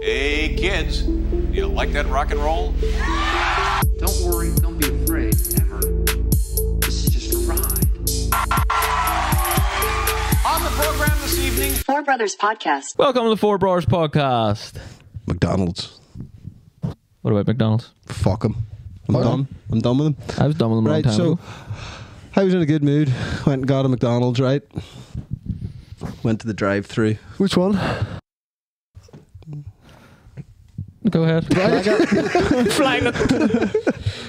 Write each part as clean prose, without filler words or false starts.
Hey kids, you like that rock and roll? Don't worry, don't be afraid, ever. This is just a ride. On the program this evening, Four Brothers Podcast. Welcome to the Four Brors Podcast. McDonald's. What about McDonald's? Fuck them. I'm done. I'm done with them. I was done with them a long time ago. I was in a good mood. Went and got a McDonald's, right? Went to the drive-thru. Which one? Go ahead. Flying it.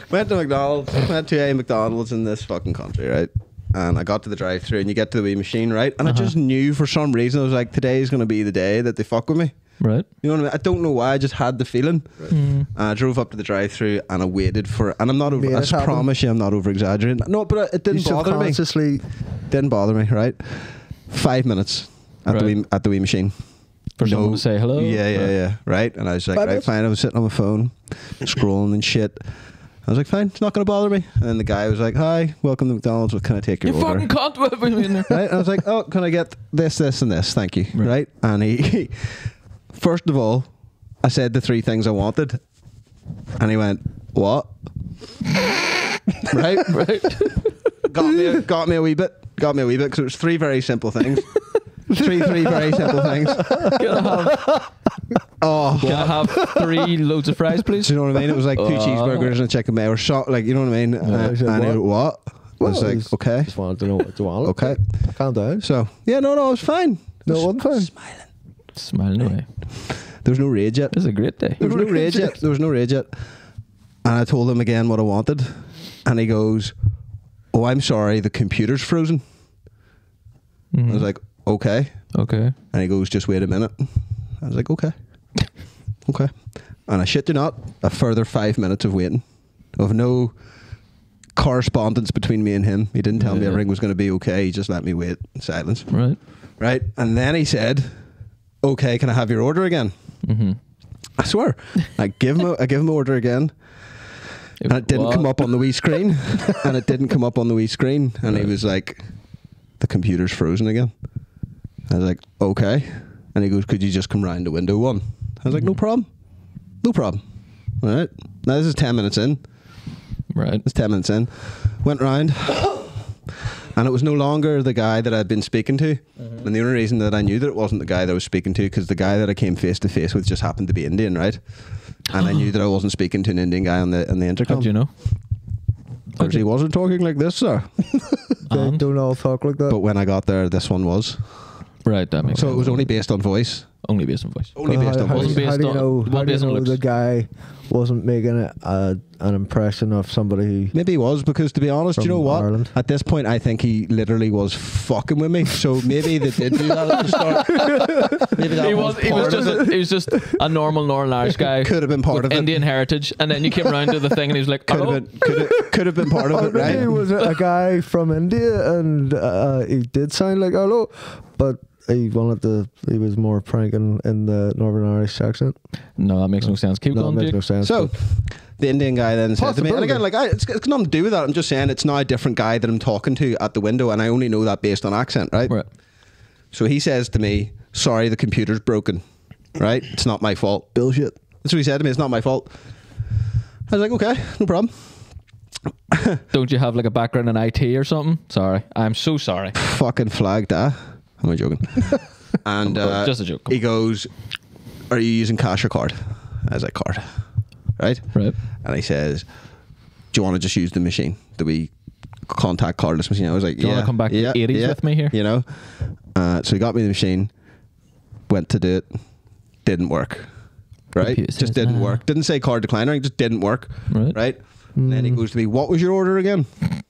Went to McDonald's. Went to a McDonald's in this fucking country, right? And I got to the drive-thru and you get to the wee machine, right? And I just knew for some reason, I was like, today's going to be the day that they fuck with me. Right. You know what I mean? I don't know why, I just had the feeling. Right. I drove up to the drive-thru and I waited for it. And I'm not over, I promise you I'm not over-exaggerating. No, but it didn't bother me. Didn't bother me, right? 5 minutes at the wee machine. For someone to say hello? Yeah. Right? And I was like, right, fine. I was sitting on my phone, scrolling and shit. I was like, fine, it's not going to bother me. And then the guy was like, hi, welcome to McDonald's. Can I take your order? You fucking cunt. Right? And I was like, oh, can I get this, this, and this? Thank you. Right? And he first of all, I said the three things I wanted. And he went, what? Right? Got me a wee bit. Because it was three very simple things. Three very simple things. Can I have 3 loads of fries, please? Do you know what I mean? It was like 2 cheeseburgers and a chicken mayo, or shot, like, you know what I mean? And he went, what? I was like, okay. Just wanted to know what you wanted. Okay. Calm down. So, yeah, no, I was fine. No, it wasn't fine. Smiling away. There was no rage yet. It was a great day. There was no rage yet. And I told him again what I wanted. And he goes, oh, I'm sorry, the computer's frozen. I was like, okay. And he goes, just wait a minute. I was like, okay. And I shit you not, a further 5 minutes of waiting. Of no correspondence between me and him. He didn't tell me everything was going to be okay. He just let me wait in silence. Right. And then he said, okay, can I have your order again? I swear. I give him an order again. And it didn't come up on the wee screen. And he was like, the computer's frozen again. I was like, okay. And he goes, could you just come round to window 1? I was like, no problem. All right. Now this is 10 minutes in. Right. It's 10 minutes in. Went round. And it was no longer the guy that I'd been speaking to. And the only reason that I knew that it wasn't the guy that I was speaking to, because the guy that I came face to face with just happened to be Indian, right? And I knew that I wasn't speaking to an Indian guy on the intercom. How did you know? Because he wasn't talking like this, sir. They don't all talk like that. But when I got there, this one was. Right, that makes sense. So it was only based on voice. Only based on voice. Only based on voice. How do you know the guy wasn't making an impression of somebody who... Maybe he was, because to be honest, you know what? Ireland. At this point, I think he literally was fucking with me. So maybe they did do that at the start. Maybe that he was just a normal Northern Irish guy. Could have been part of it. Indian heritage. And then you came around to the thing and he was like, could have been part of it, right? He was a guy from India and he did sound like hello, but he was more pranking in the Northern Irish accent. No, that makes no sense. Keep going, makes no sense. So the Indian guy then said to me, and again, like, it's nothing to do with that. I'm just saying it's now a different guy that I'm talking to at the window, and I only know that based on accent, right? So he says to me, sorry, the computer's broken, right? It's not my fault. Bullshit. That's what he said to me. It's not my fault. I was like, okay, no problem. Don't you have like a background in IT or something? Sorry. I'm so sorry. Fucking flagged, I'm only joking. And just a joke. He goes, are you using cash or card? I was like, card. Right. And he says, do you want to just use the machine, the wee contact cardless machine? I was like, do you want to come back to the 80s with me here? You know? So he got me the machine, went to do it, didn't work. Right? Just didn't work. Didn't say card decliner, it just didn't work. Right? And then he goes to me, what was your order again? And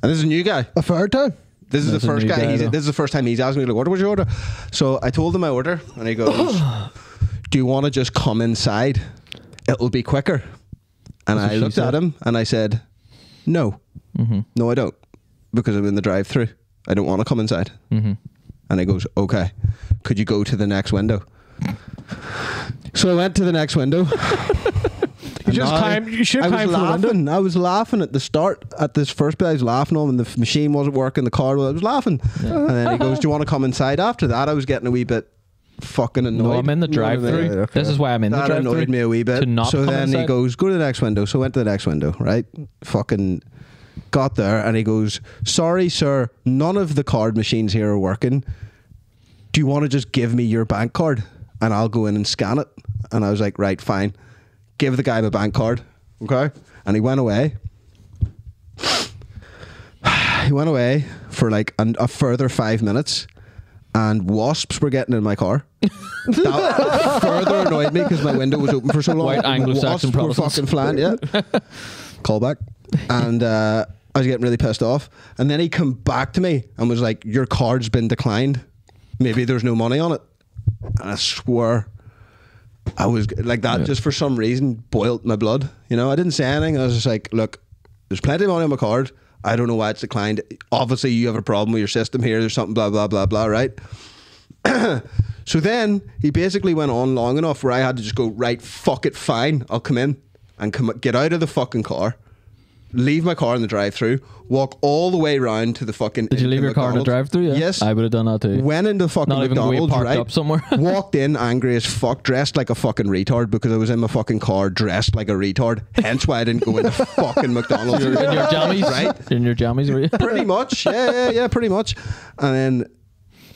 this is a new guy. A third time? This is the first guy. This is the first time he's asked me, like, what was your order? So I told him my order, and he goes, do you want to just come inside? It'll be quicker. And I looked at him, and I said, no. No, I don't. Because I'm in the drive-thru. I don't want to come inside. And he goes, okay. Could you go to the next window? So I went to the next window. You should climb from the window. I was laughing at the start. At this first bit, I was laughing on when the machine wasn't working, the car. I was laughing. And then he goes, do you want to come inside? After that, I was getting a wee bit fucking annoyed. No, I'm in the You know what I mean? drive-through. Okay. This is why I'm in the That drive-through. annoyed me a wee bit. To not So come then he inside. goes, go to the next window. So I went to the next window, right? Fucking got there and he goes, sorry, sir, none of the card machines here are working. Do you want to just give me your bank card and I'll go in and scan it? And I was like, right, fine. Give the guy my bank card, okay? And he went away. He went away for like a further 5 minutes, and wasps were getting in my car. That further annoyed me because my window was open for so long. White Anglo-Saxon Wasps were Protestants. fucking flying, yeah. Callback. And I was getting really pissed off. And then he come back to me and was like, your card's been declined. Maybe there's no money on it. And I swear, I was like that, just for some reason boiled my blood. You know, I didn't say anything. I was just like, look, there's plenty of money on my card. I don't know why it's declined. Obviously you have a problem with your system here. There's something blah, blah, blah, blah, right? So then he basically went on long enough where I had to just go, right, fuck it, fine. I'll come in and get out of the fucking car, leave my car in the drive-through, walk all the way around to the fucking... Did you leave your car in the McDonald's. drive-through? Yeah. Yes. I would have done that too. Went into fucking Not even the way McDonald's, parked right? up somewhere. Walked in angry as fuck, dressed like a fucking retard because I was in my fucking car dressed like a retard. Hence why I didn't go into fucking McDonald's. You're in your jammies, Right? You're in your jammies, were you? Pretty much. Yeah, pretty much. And then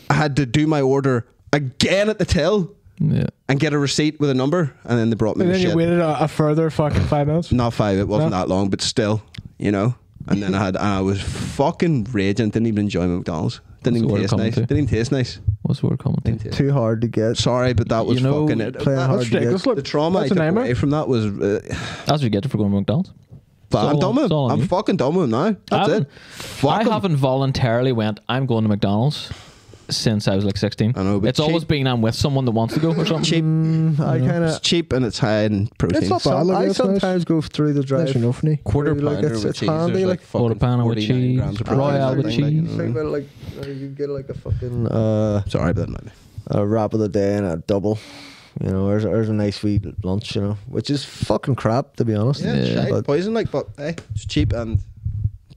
I had to do my order again at the till Yeah. and get a receipt with a number, and then they brought me And the then you shit. waited a further fucking 5 minutes. Not 5, it wasn't No. that long, but still, you know. And then I was fucking raging. Didn't even enjoy my McDonald's. Didn't What's the even word taste coming nice. to? Didn't even taste nice. What's the word coming Didn't to? taste- Too hard to get. Sorry, but that was You know, fucking it. playing hard That's to ridiculous. get. Look, The trauma I that's a took nightmare. away from that was. That's what you get for going to McDonald's. But It's I'm all done on- with it's him. all on I'm you. fucking done with him now. That's it. Fuck I him. haven't voluntarily went, I'm going to McDonald's since I was like 16. I know, but it's always cheap. been I'm with someone that wants to go or something. Cheap. I kind It's of. cheap and it's high in protein. It's not bad. Look, I it's nice. sometimes go through the drive. Nice enough, Nick. Quarter Like, pounder it's with cheese. handy, There's like, like fucking quarter pounder with 49 cheese, grams of royale protein, with like, cheese. you know. Think about it, like you get like a fucking Sorry, but that a wrap of the day and a double. You know, there's a nice wee lunch. You know, which is fucking crap to be honest. yeah, it's shite, But poison like, but hey, it's cheap and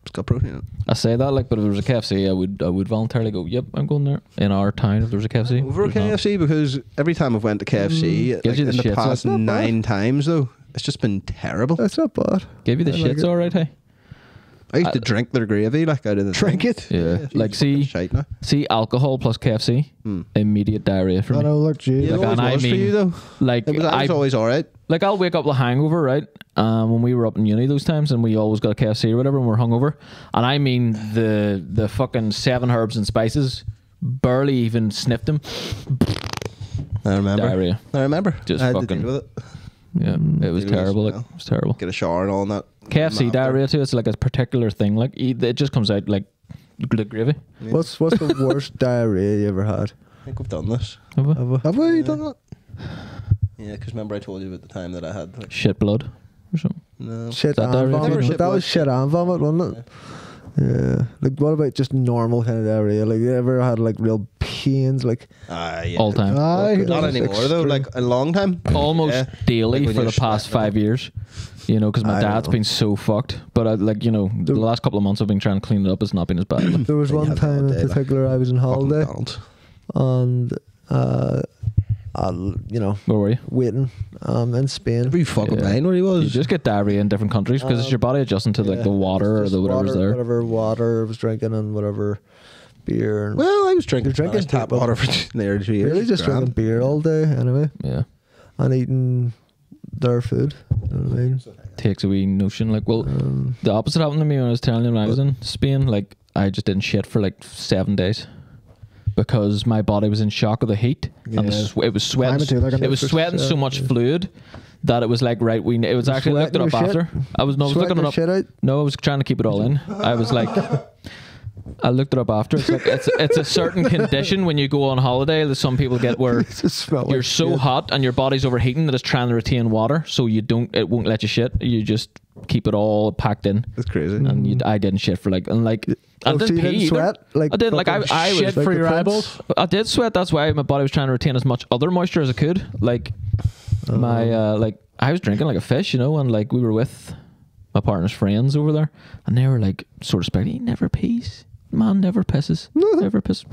it's got protein in it. I say that like, but if there was a KFC, I would voluntarily go. Yep, I'm going there in our town. If there was a KFC, Over a There's not. KFC because every time I've went to KFC, like, Gives you in the the shits, past that's not 9 times though, it's just been terrible. that's not bad. Give you the I like shits, it. all right, hey. I used to drink their gravy like out of the Drink thing. it. Yeah, like it's fucking see, shite now. alcohol plus KFC, immediate diarrhea for I me. know, look, gee. Yeah, it Like, always and I was for mean- you though. Like It was always all right. like I'll wake up with a hangover, right? When we were up in uni those times, and we always got a KFC or whatever, and we're hungover. And I mean the fucking 7 herbs and spices, barely even sniffed them. I remember. Diarrhea. I remember. Just I had to fucking- deal with it. Yeah, it was It was, terrible. Like, well, it was terrible. Get a shower and all that. KFC Mad. diarrhea too. It's like a particular thing. Like it just comes out like gravy. What's the worst diarrhea you ever had? I think we've done this. Have we? Have we done that? Yeah, because remember I told you about the time that I had like, Shit blood or something. no. Shit that and diarrhea? vomit. Never But shit that blood. was shit and vomit, wasn't it? Yeah. Like, what about just normal kind of diarrhea? Like, you ever had like real pains? Like, Yeah. All time. Aye, Okay. he Not does. anymore though. extreme. Like a long time. Almost Yeah. daily Like when for you're the past sweating. 5 years. You know, because my I dad's know. been so fucked. But like the last couple of months I've been trying to clean it up. It's not been as bad. Like, there was Then you one have the time in holiday, like, particular I was on Fucking holiday McDonald's. and, where were you? waiting in Spain. Every fucking Yeah. line where he was. You just get diarrhea in different countries because it's your body adjusting to like Yeah. the water or Just the whatever's water, there. Whatever water I was drinking and whatever beer. And Well, I was drinking, You're drinking tap too, water for nearly 2 years. really just Grand. drinking beer all day anyway Yeah, and eating their food. You know what I mean? takes a wee notion. Like, well, the opposite happened to me when I was telling you when I was in Spain. Like, I just didn't shit for like 7 days. Because my body was in shock of the heat, and Yeah. it was sweating. Climate too, like, It was it's sweating so much fluid that it was like right. It was actually I looked it up sweating your after. I was looking Sweating it the up. shit out. No, I was trying to keep it all in. I was like, I looked it up after. It's like it's a certain condition when you go on holiday that some people get where Just smell you're like so shit. hot and your body's overheating that it's trying to retain water, so it won't let you shit. You just keep it all packed in. That's crazy. And I didn't shit for like I Oh, so didn't you pee didn't either. sweat? Like I did like I fucking was Shit like for the your prince? eyeballs. I did sweat. That's why my body was trying to retain as much other moisture as it could. Like my like I was drinking like a fish, you know, and like we were with my partner's friends over there, and they were like sort of speculating. He never pees. Man never pisses. Never piss.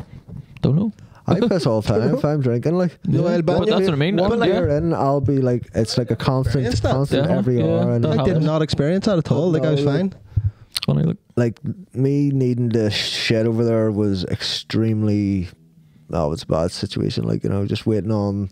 Don't know. I piss all the time if I'm drinking. Like, Noel but Banyan. that's what I mean. one Yeah. beer in, I'll be like, it's like a constant Yeah, every yeah, hour. And that I did happens. not experience that at all. Like I was No, fine. Funny, look. like me needing to shit over there was extremely. That was a bad situation. Like, you know, just waiting on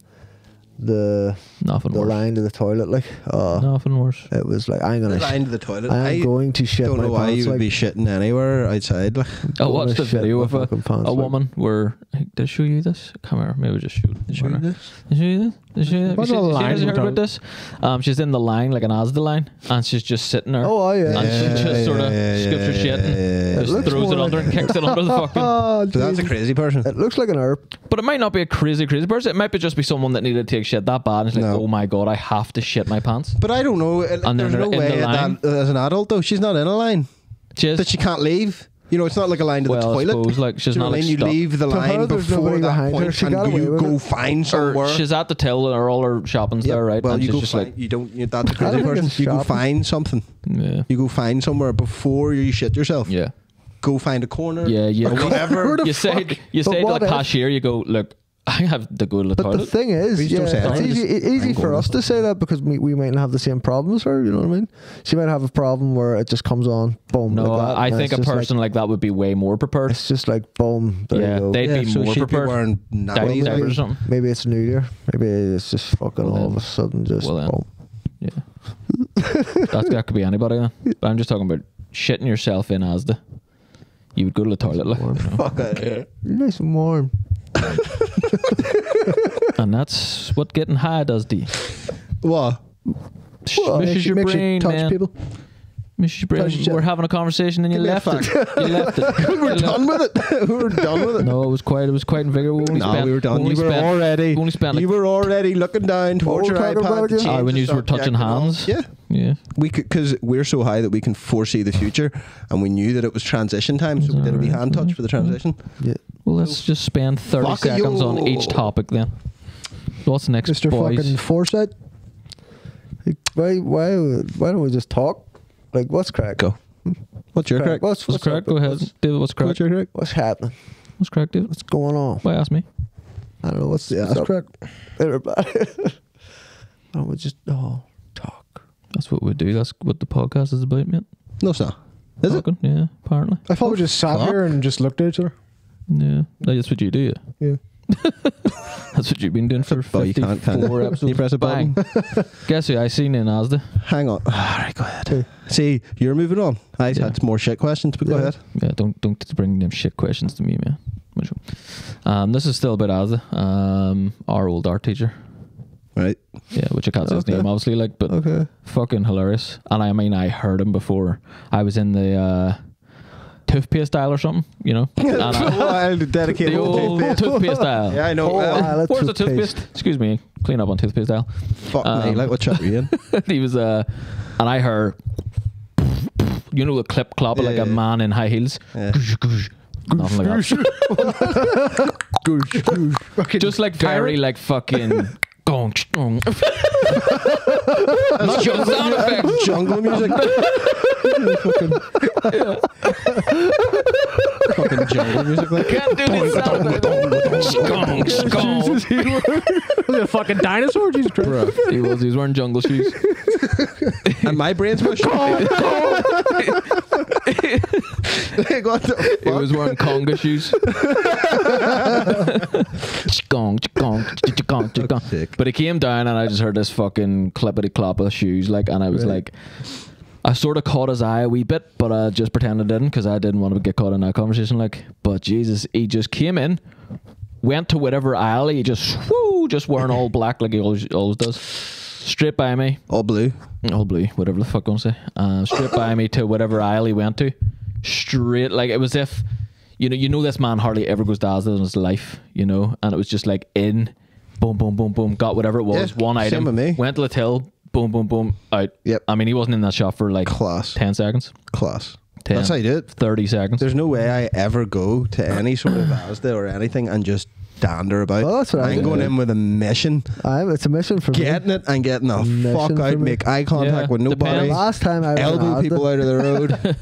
the Nothing worse. line to the toilet. Like, Nothing worse. it was like, I'm gonna. Line to the toilet. I'm going to shit don't my know why pants. you would Like, be shitting anywhere outside. Like, I Going watched to a shit video my of a fucking pants, like. woman where did I show you this? Come here, maybe just shoot. Did I show you this? Did I show you this? Did I show you that? What's Have the you line heard you're about this? She's in the line, like an Asda line, and she's just sitting there. Oh, yeah. And she just sort of scoops her shit and It just looks throws it more under like- and kicks it under the fucking. Oh, so that's a crazy person. It looks like an herb. But it might not be a crazy person. It might be just be someone that needed to take shit that bad. And it's like, No. oh my god, I have to shit my pants. But I don't know. And There's then no in way the line- that as an adult though, she's not in a line Just that she can't leave. You know, it's not like a line to Well, the I toilet. suppose, like, she's Do you know not, what I like, mean? You stuck. leave the To her, line there's before nobody that behind her. point, She got and away you with go it. find somewhere. she's at the till or all her shopping's Yep. there, right? Well, and you she's go just find. like, You don't. That's a I crazy don't think person. it's You go shopping. find something. yeah, You go find somewhere before you shit yourself. yeah, Go find a corner. yeah, yeah. Or whatever. You say But to the what if- cashier, you go, look, I have to go to the But the toilet. thing is, We just don't say it's anything. easy I'm for going us to say that because we might not have the same problems as her. You know what I mean? She might have a problem where it just comes on, boom. No, like that, I and think it's a just person like that would be way more prepared. it's just like boom. There Yeah, you go. they'd Yeah, be so more she'd be prepared. wearing nappies. Diapers or something. Maybe it's New Year. Maybe it's just fucking Well all of then. a sudden just Well then. boom. Yeah, that could be anybody then. But I'm just talking about shitting yourself in Asda. You would go to the toilet, like, you know. Fuck out here. You're nice and warm. And that's what getting high does to you. What? Misses your Makes you brain, touch man. people. Misses your brain. Touch your- We're having a conversation and you Give me a left it. fact. You left it. We're done with it. We were done with it. No, it was quite invigorating. No, we were done. You were already. Only spent You like, were already looking down towards What your were we talking iPad. about to again? change when the you were touching subject and all. hands. Yeah. yeah. We could, because we're so high that we can foresee the future, and we knew that it was transition time, so we did a wee hand touch for the transition. Yeah. Well, let's just spend 30 Fuck seconds you. on each topic then. What's next, Mr. boys? fucking Foresight. Like, why don't we just talk? Like, what's crack? Go. What's your crack? What's What's crack? up? Go ahead, David. What's crack? What's your crack? What's happening? What's crack, David? What's going on? Why ask me? I don't know. What's That's up? correct. Everybody. I would just talk. That's what we do. That's what the podcast is about, mate. No, it's not. Is it? Talking. Yeah, apparently. I thought we just sat fuck. here and just looked at each other. Yeah, that's what you do. Yeah. Yeah. That's what you've been doing for Oh, you 54 can't. episodes. You press a button. Bang. Guess who I seen in Asda? Hang on. All right, go ahead. See, you're moving on. I Yeah. had more shit questions, but go ahead. Yeah, don't bring them shit questions to me, man. This is still about Asda. Our old art teacher. Right. Yeah, which I can't say his Okay. name, obviously, like, but Okay. fucking hilarious. And I mean, I heard him before. I was in the toothpaste aisle or something, you know. And I'll dedicate the old toothpaste aisle. Yeah, I know. Oh, well, aisle. Where's the Toothpaste. toothpaste? Excuse me. Clean up on toothpaste aisle. fuck me. Like, what chat were you in? He was and I heard, you know, the clip clop of like Yeah, a yeah. man in high heels. Yeah. Nothing like that. Just like very like fucking gong gong. Not your sound effects. Jungle music. Fucking jungle music. Like. Can't do this sound effects. Gong gong. Was it a fucking dinosaur? Jesus Christ. Bro, he was wearing jungle shoes. And my brain's mush. Like, what the He fuck? was wearing conga shoes. Gong, gong, gong, gong. Sick. But he came down and I just heard this fucking clippity clop of shoes, like, and I was like, I sort of caught his eye a wee bit, but I just pretended I didn't because I didn't want to get caught in that conversation. Like, but Jesus, he just came in, went to whatever aisle, he just wearing all black like he always does, straight by me, All blue. all blue, whatever the fuck I'm gonna say, straight by me to whatever aisle he went to, straight, like it was if, you know this man hardly ever goes to Asda in his life, you know, and it was just like in, boom, boom, boom, boom, got whatever it was, Yeah, one same item, with me. went to the till, boom, boom, boom, out. Yep. I mean, he wasn't in that shop for like Class. 10 seconds, Class. 10, That's how you do it. 30 seconds. There's no way I ever go to any sort of Asda or anything and just dander about. Well, that's what I I'm do. going in with a mission. It's a mission for me. Getting it and getting the Mission fuck for out, me. make eye contact Yeah, with nobody. depends. Last time I was in Elbow Asda, people out of the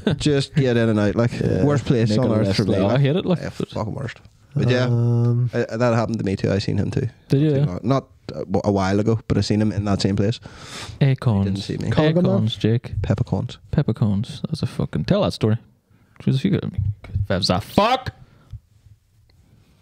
road. Just get in and out. Like, worst place Make on a earth list, for me. like, I like. hate it. Like, Yeah, fucking worst. But yeah, that happened to me too. I seen him too. Did you? Not a while ago, but I seen him in that same place. Acorns. He didn't see me. Acorns, Jake. Peppercorns. Peppercorns. That's a fucking... Tell that story. Just if you got... Fev's that fuck!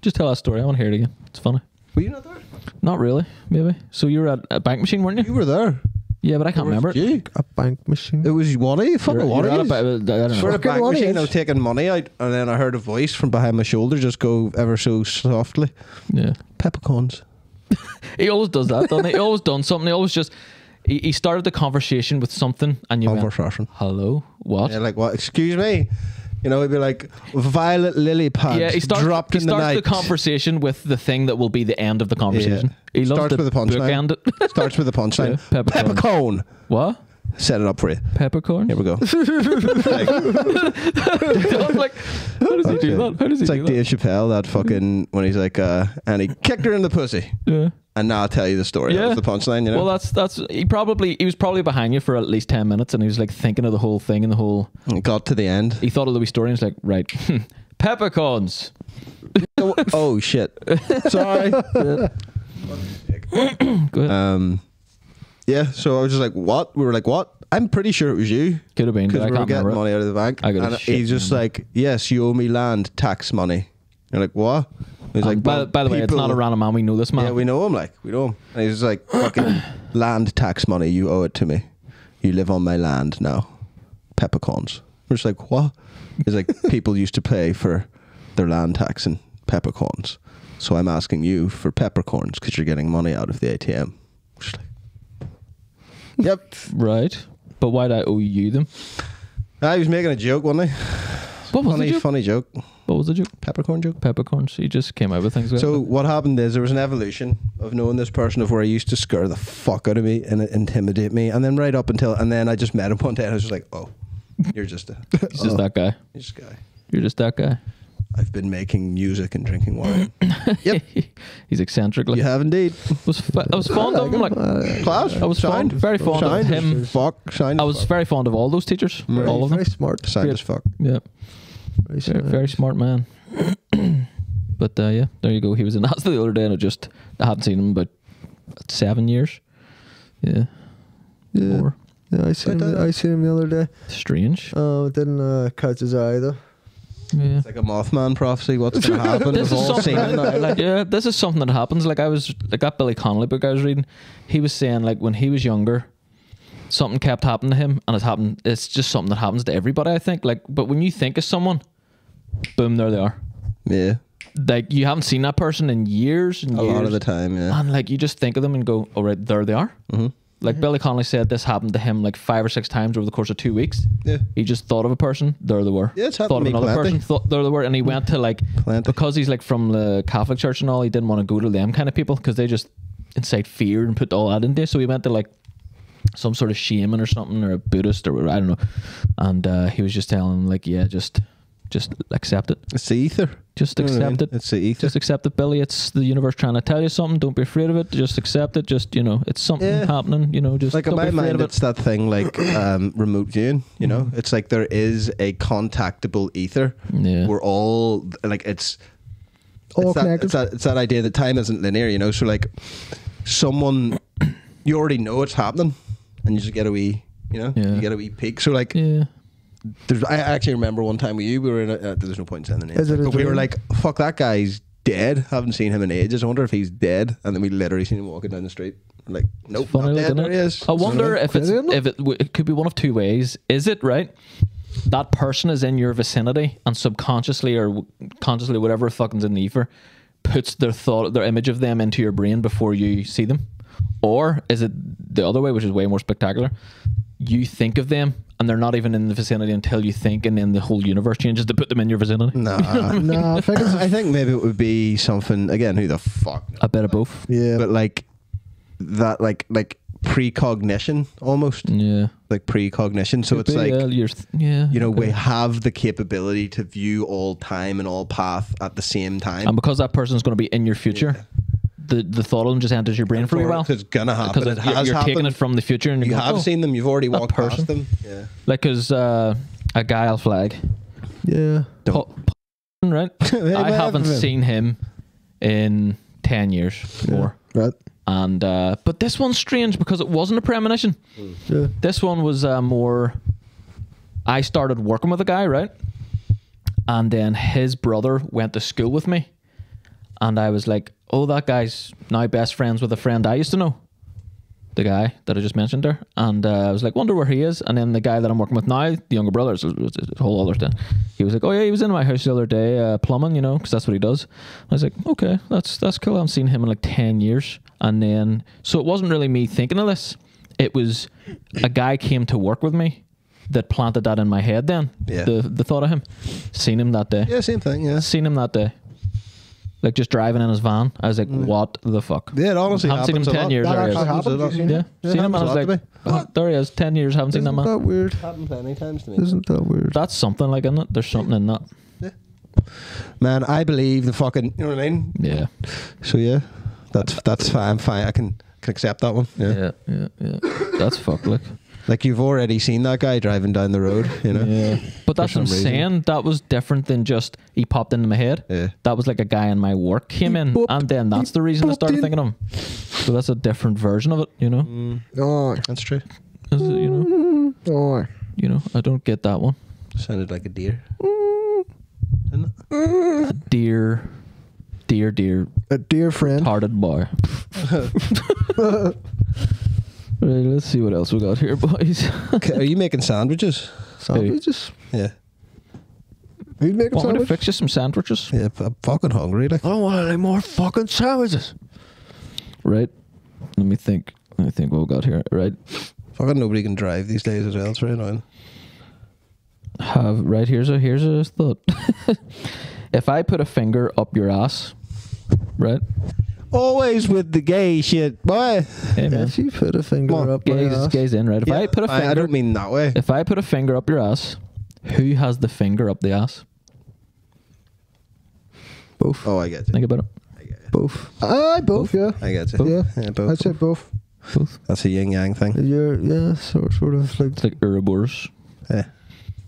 Just tell that story. I want to hear it again. It's funny. Were you not there? Not really, maybe. So you were at a bank machine, weren't you? You were there. Yeah, but I can't remember it. You? A bank machine. It was one of you. Fucking one of you. I don't know. For a bank one of machine, you. I was taking money out, and then I heard a voice from behind my shoulder just go ever so softly. Yeah. Peppercorns. He always does that, doesn't he? He always done something. He always just... He started the conversation with something, and you went, Conversation. hello? What? Yeah, like what? Excuse me. You know, he'd be like, violet lily pad dropped in the night. He starts the conversation with the thing that will be the end of the conversation. Yeah. He loves Starts to with a punchline. bookend it. Starts with a punchline. Yeah, peppercorn. Peppercorn. What? Set it up for you. Peppercorn? Here we go. Like, how does he do that? How does he It's do like that? Dave Chappelle, that fucking, when he's like, and he kicked her in the pussy. Yeah. And now I'll tell you the story. That was the punchline, you know? Well, that's he was probably behind you for at least 10 minutes, and he was like thinking of the whole thing and the whole... It got to the end. He thought of the wee story, and he's like, right, peppercorns. Oh, shit. Sorry. Go ahead. Yeah, so I was just like, what? We were like, what? I'm pretty sure it was you. Could have been, Because but I we were can't getting remember. money out of the bank. I got a and shit he's just memory. like, yes, you owe me land tax money. You're like, what? He's like, by well, the way, it's not a random man. We know this man. Yeah, we know him, like, we know him. And he's just like, fucking land tax money, you owe it to me. You live on my land now. Peppercorns. We're just like, what? He's like, people used to pay for their land tax in peppercorns. So I'm asking you for peppercorns because you're getting money out of the ATM. We're just like, yep. Right. But why'd I owe you them? He was making a joke, wasn't he? What was the joke? Funny joke. What was the joke? Peppercorn joke. Peppercorns. He just came out with things. So what happened is there was an evolution of knowing this person of where he used to scare the fuck out of me and intimidate me, and then right up until, and then I just met him one day and I was just like, oh, you're just a... He's just that guy. You're just a guy. You're just that guy. I've been making music and drinking wine. Yep. He's eccentric. Like, You have indeed. I was fond of him. Like, Class. I was very fond of him. Fuck. Shine. I was very fond of all those teachers. All of them. Very smart. Sound Great. as fuck. Yeah. Very Very, very smart man. But yeah, there you go. He was in Asda the other day, and I hadn't seen him in about 7 years. Yeah. Yeah. More. Yeah, I seen him the other day. Strange. Oh, it didn't catch his eye though. Yeah. It's like a Mothman prophecy. What's going to happen? This We've is all something seen it now. like, yeah, this is something that happens. Like that Billy Connolly book I was reading, he was saying like when he was younger, something kept happening to him, and it's just something that happens to everybody, I think. Like, but when you think of someone, boom, there they are. Yeah. Like you haven't seen that person in years and A years. lot of the time, yeah. And like you just think of them and go, oh right, there they are. Mm-hmm. Like Billy Connolly said, this happened to him like 5 or 6 times over the course of 2 weeks. Yeah. He just thought of a person, there they were. Yeah, it's happened thought to of me another plenty. person, thought there they were, and he went to like Plenty. because he's like from the Catholic Church and all. He didn't want to go to them kind of people because they just incite fear and put all that into you. So he went to like some sort of shaman or something, or a Buddhist or I don't know. And he was just telling him like, yeah, just accept it. It's the ether. Just You know what I accept mean? it. It's the ether. Just accept it, Billy. It's the universe trying to tell you something. Don't be afraid of it. Just accept it. Just, it's something Yeah. happening. Just Like in don't my be afraid mind, of it. it's that thing like remote viewing. You know, it's like there is a contactable ether. Yeah. We're all like it's All that, connected. it's that idea that time isn't linear. You know, so like someone you already know it's happening, and you just get a wee. Yeah. You get a wee peek. So like. Yeah. I actually remember one time with you, we were in there's no point in saying the Is it name, a but we were dream? like, fuck, that guy's dead. Haven't seen him in ages. I wonder if he's dead. And then we literally seen him walking down the street. We're like, nope, Funny, not like, dead. isn't There it? he is. I wonder if Brilliant. it could be one of two ways. Is it right? That person is in your vicinity and subconsciously or consciously, whatever fucking's in the ether, puts their image of them into your brain before you see them? Or is it the other way, which is way more spectacular? You think of them and they're not even in the vicinity until you think, and then the whole universe changes to put them in your vicinity. Nah. No, I think it's I think maybe it would be something, again, who the fuck knows? A bit of both. yeah. But like that, like precognition almost. Yeah. Like precognition. So Could it's be, like, you know, okay. we have the capability to view all time and all path at the same time. And because that person's going to be in your future, the thought of them just enters your brain for a while. It's gonna happen. Because It has you're taking happened. it from the future, and You you're going, have seen them. You've already that walked person. past them. Yeah. like, because a guy I'll flag. yeah. Don't. right? I haven't seen him in 10 years more. Right. And but this one's strange because it wasn't a premonition. Yeah. This one was more. I started working with a guy, right? And then his brother went to school with me, and I was like, "Oh, that guy's now best friends with a friend I used to know." The guy that I just mentioned there, and I was like, wonder where he is. And then the guy that I'm working with now, the younger brother, it's a whole other thing. He was like, oh yeah, he was in my house the other day plumbing, you know, because that's what he does. I was like, okay, that's cool. I haven't seen him in like 10 years. And then, so it wasn't really me thinking of this. It was a guy came to work with me that planted that in my head then. Yeah. The thought of him. Seen him that day. Yeah, same thing. Yeah. Seen him that day. Like just driving in his van. I was like, what the fuck? Yeah, it honestly haven't seen him happens 10 a lot. years. That There he actually is. happens a lot. Yeah, seen him and I was like, oh, there he is, 10 years, haven't seen that Isn't man. that weird? Happened plenty times to me. Isn't that weird? That's something like, isn't it? There's something in that. Man, I believe the fucking, you know what I mean? Yeah. So yeah, that's fine. Fine, I can accept that one. Yeah. Yeah. That's fuck, like. Like you've already seen that guy driving down the road, you know. Yeah. But that's For what I'm some reason. saying. That was different than just he popped into my head. Yeah. That was like a guy in my work came in, and then that's the reason I started thinking of him. So that's a different version of it, you know. Oh, That's true. Is it, you know? oh. You know, I don't get that one. Sounded like a deer. Didn't it? A dear A dear friend. hearted boy. Right, let's see what else we got here, boys. Okay, are you making sandwiches? Sandwiches. Yeah. You'd make a Want me to sandwich? fix you some sandwiches? Yeah, I'm fucking hungry. Like. I don't want any more fucking sandwiches. Right. Let me think what we got here. Right. Fucking nobody can drive these days as well. It's very annoying. Here's a thought. If I put a finger up your ass, right? Always with the gay shit, boy. Hey man, If you put a finger Come on, up my ass. gaze in, right? If I put a finger, I don't mean that way. if I put a finger up your ass, who has the finger up the ass? Both. Oh, I get you. Think about it. Both. Aye, both, yeah. I get you. Both. Yeah, both. I'd say both. Both. That's a yin yang thing. Yeah, sort of like. It's like Ouroboros. Yeah.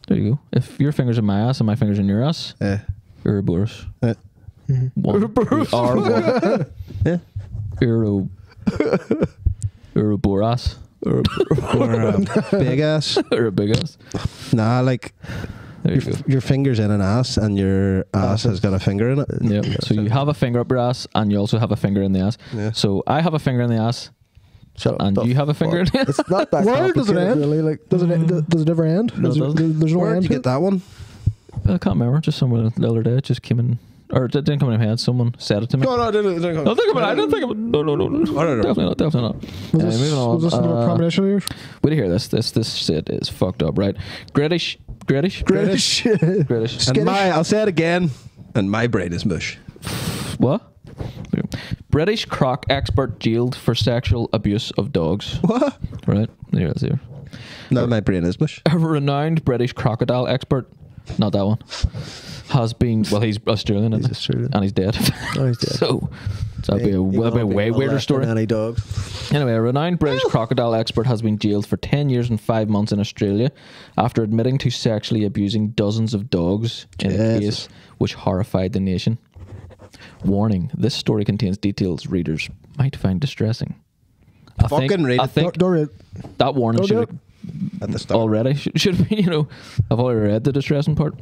There you go. If your finger's in my ass and my finger's in your ass, Yeah. Ouroboros. Yeah. Ouroboros. R1. Yeah. Ouroboros. Or big ass. Or a big ass. Nah, like There you go. your finger's in an ass and your ass has got a finger in it. Yeah. So you have a finger up your ass and you also have a finger in the ass. Yeah. So I have a finger in the ass and you have a finger in the ass. It's not that Where does it complicated, end? Really. Like, does it ever end? No, it doesn't. There's no Where'd end you to get it? that one? I can't remember. Just somewhere the other day. It just came in. Or it didn't come in my head. Someone said it to me. No, it didn't Don't think about it. I don't think about it. No. Definitely not. Was Moving on. this another combination of yours? Wait to hear this. This shit is fucked up, right? British. And I'll say it again. And my brain is mush. What? British croc expert jailed for sexual abuse of dogs. What? Right? There it is here. No, my brain is mush. A renowned British crocodile expert, not that one, has been, well, he's Australian, isn't he? Australian. And he's dead. Oh, he's dead. So that'd be a way weirder story. Any dog. Anyway, a renowned British crocodile expert has been jailed for 10 years and 5 months in Australia after admitting to sexually abusing dozens of dogs in a case which horrified the nation. Warning, this story contains details readers might find distressing. I Read I it. think Don't read. that warning Don't should do At the start. already should be, I've already read the distressing part.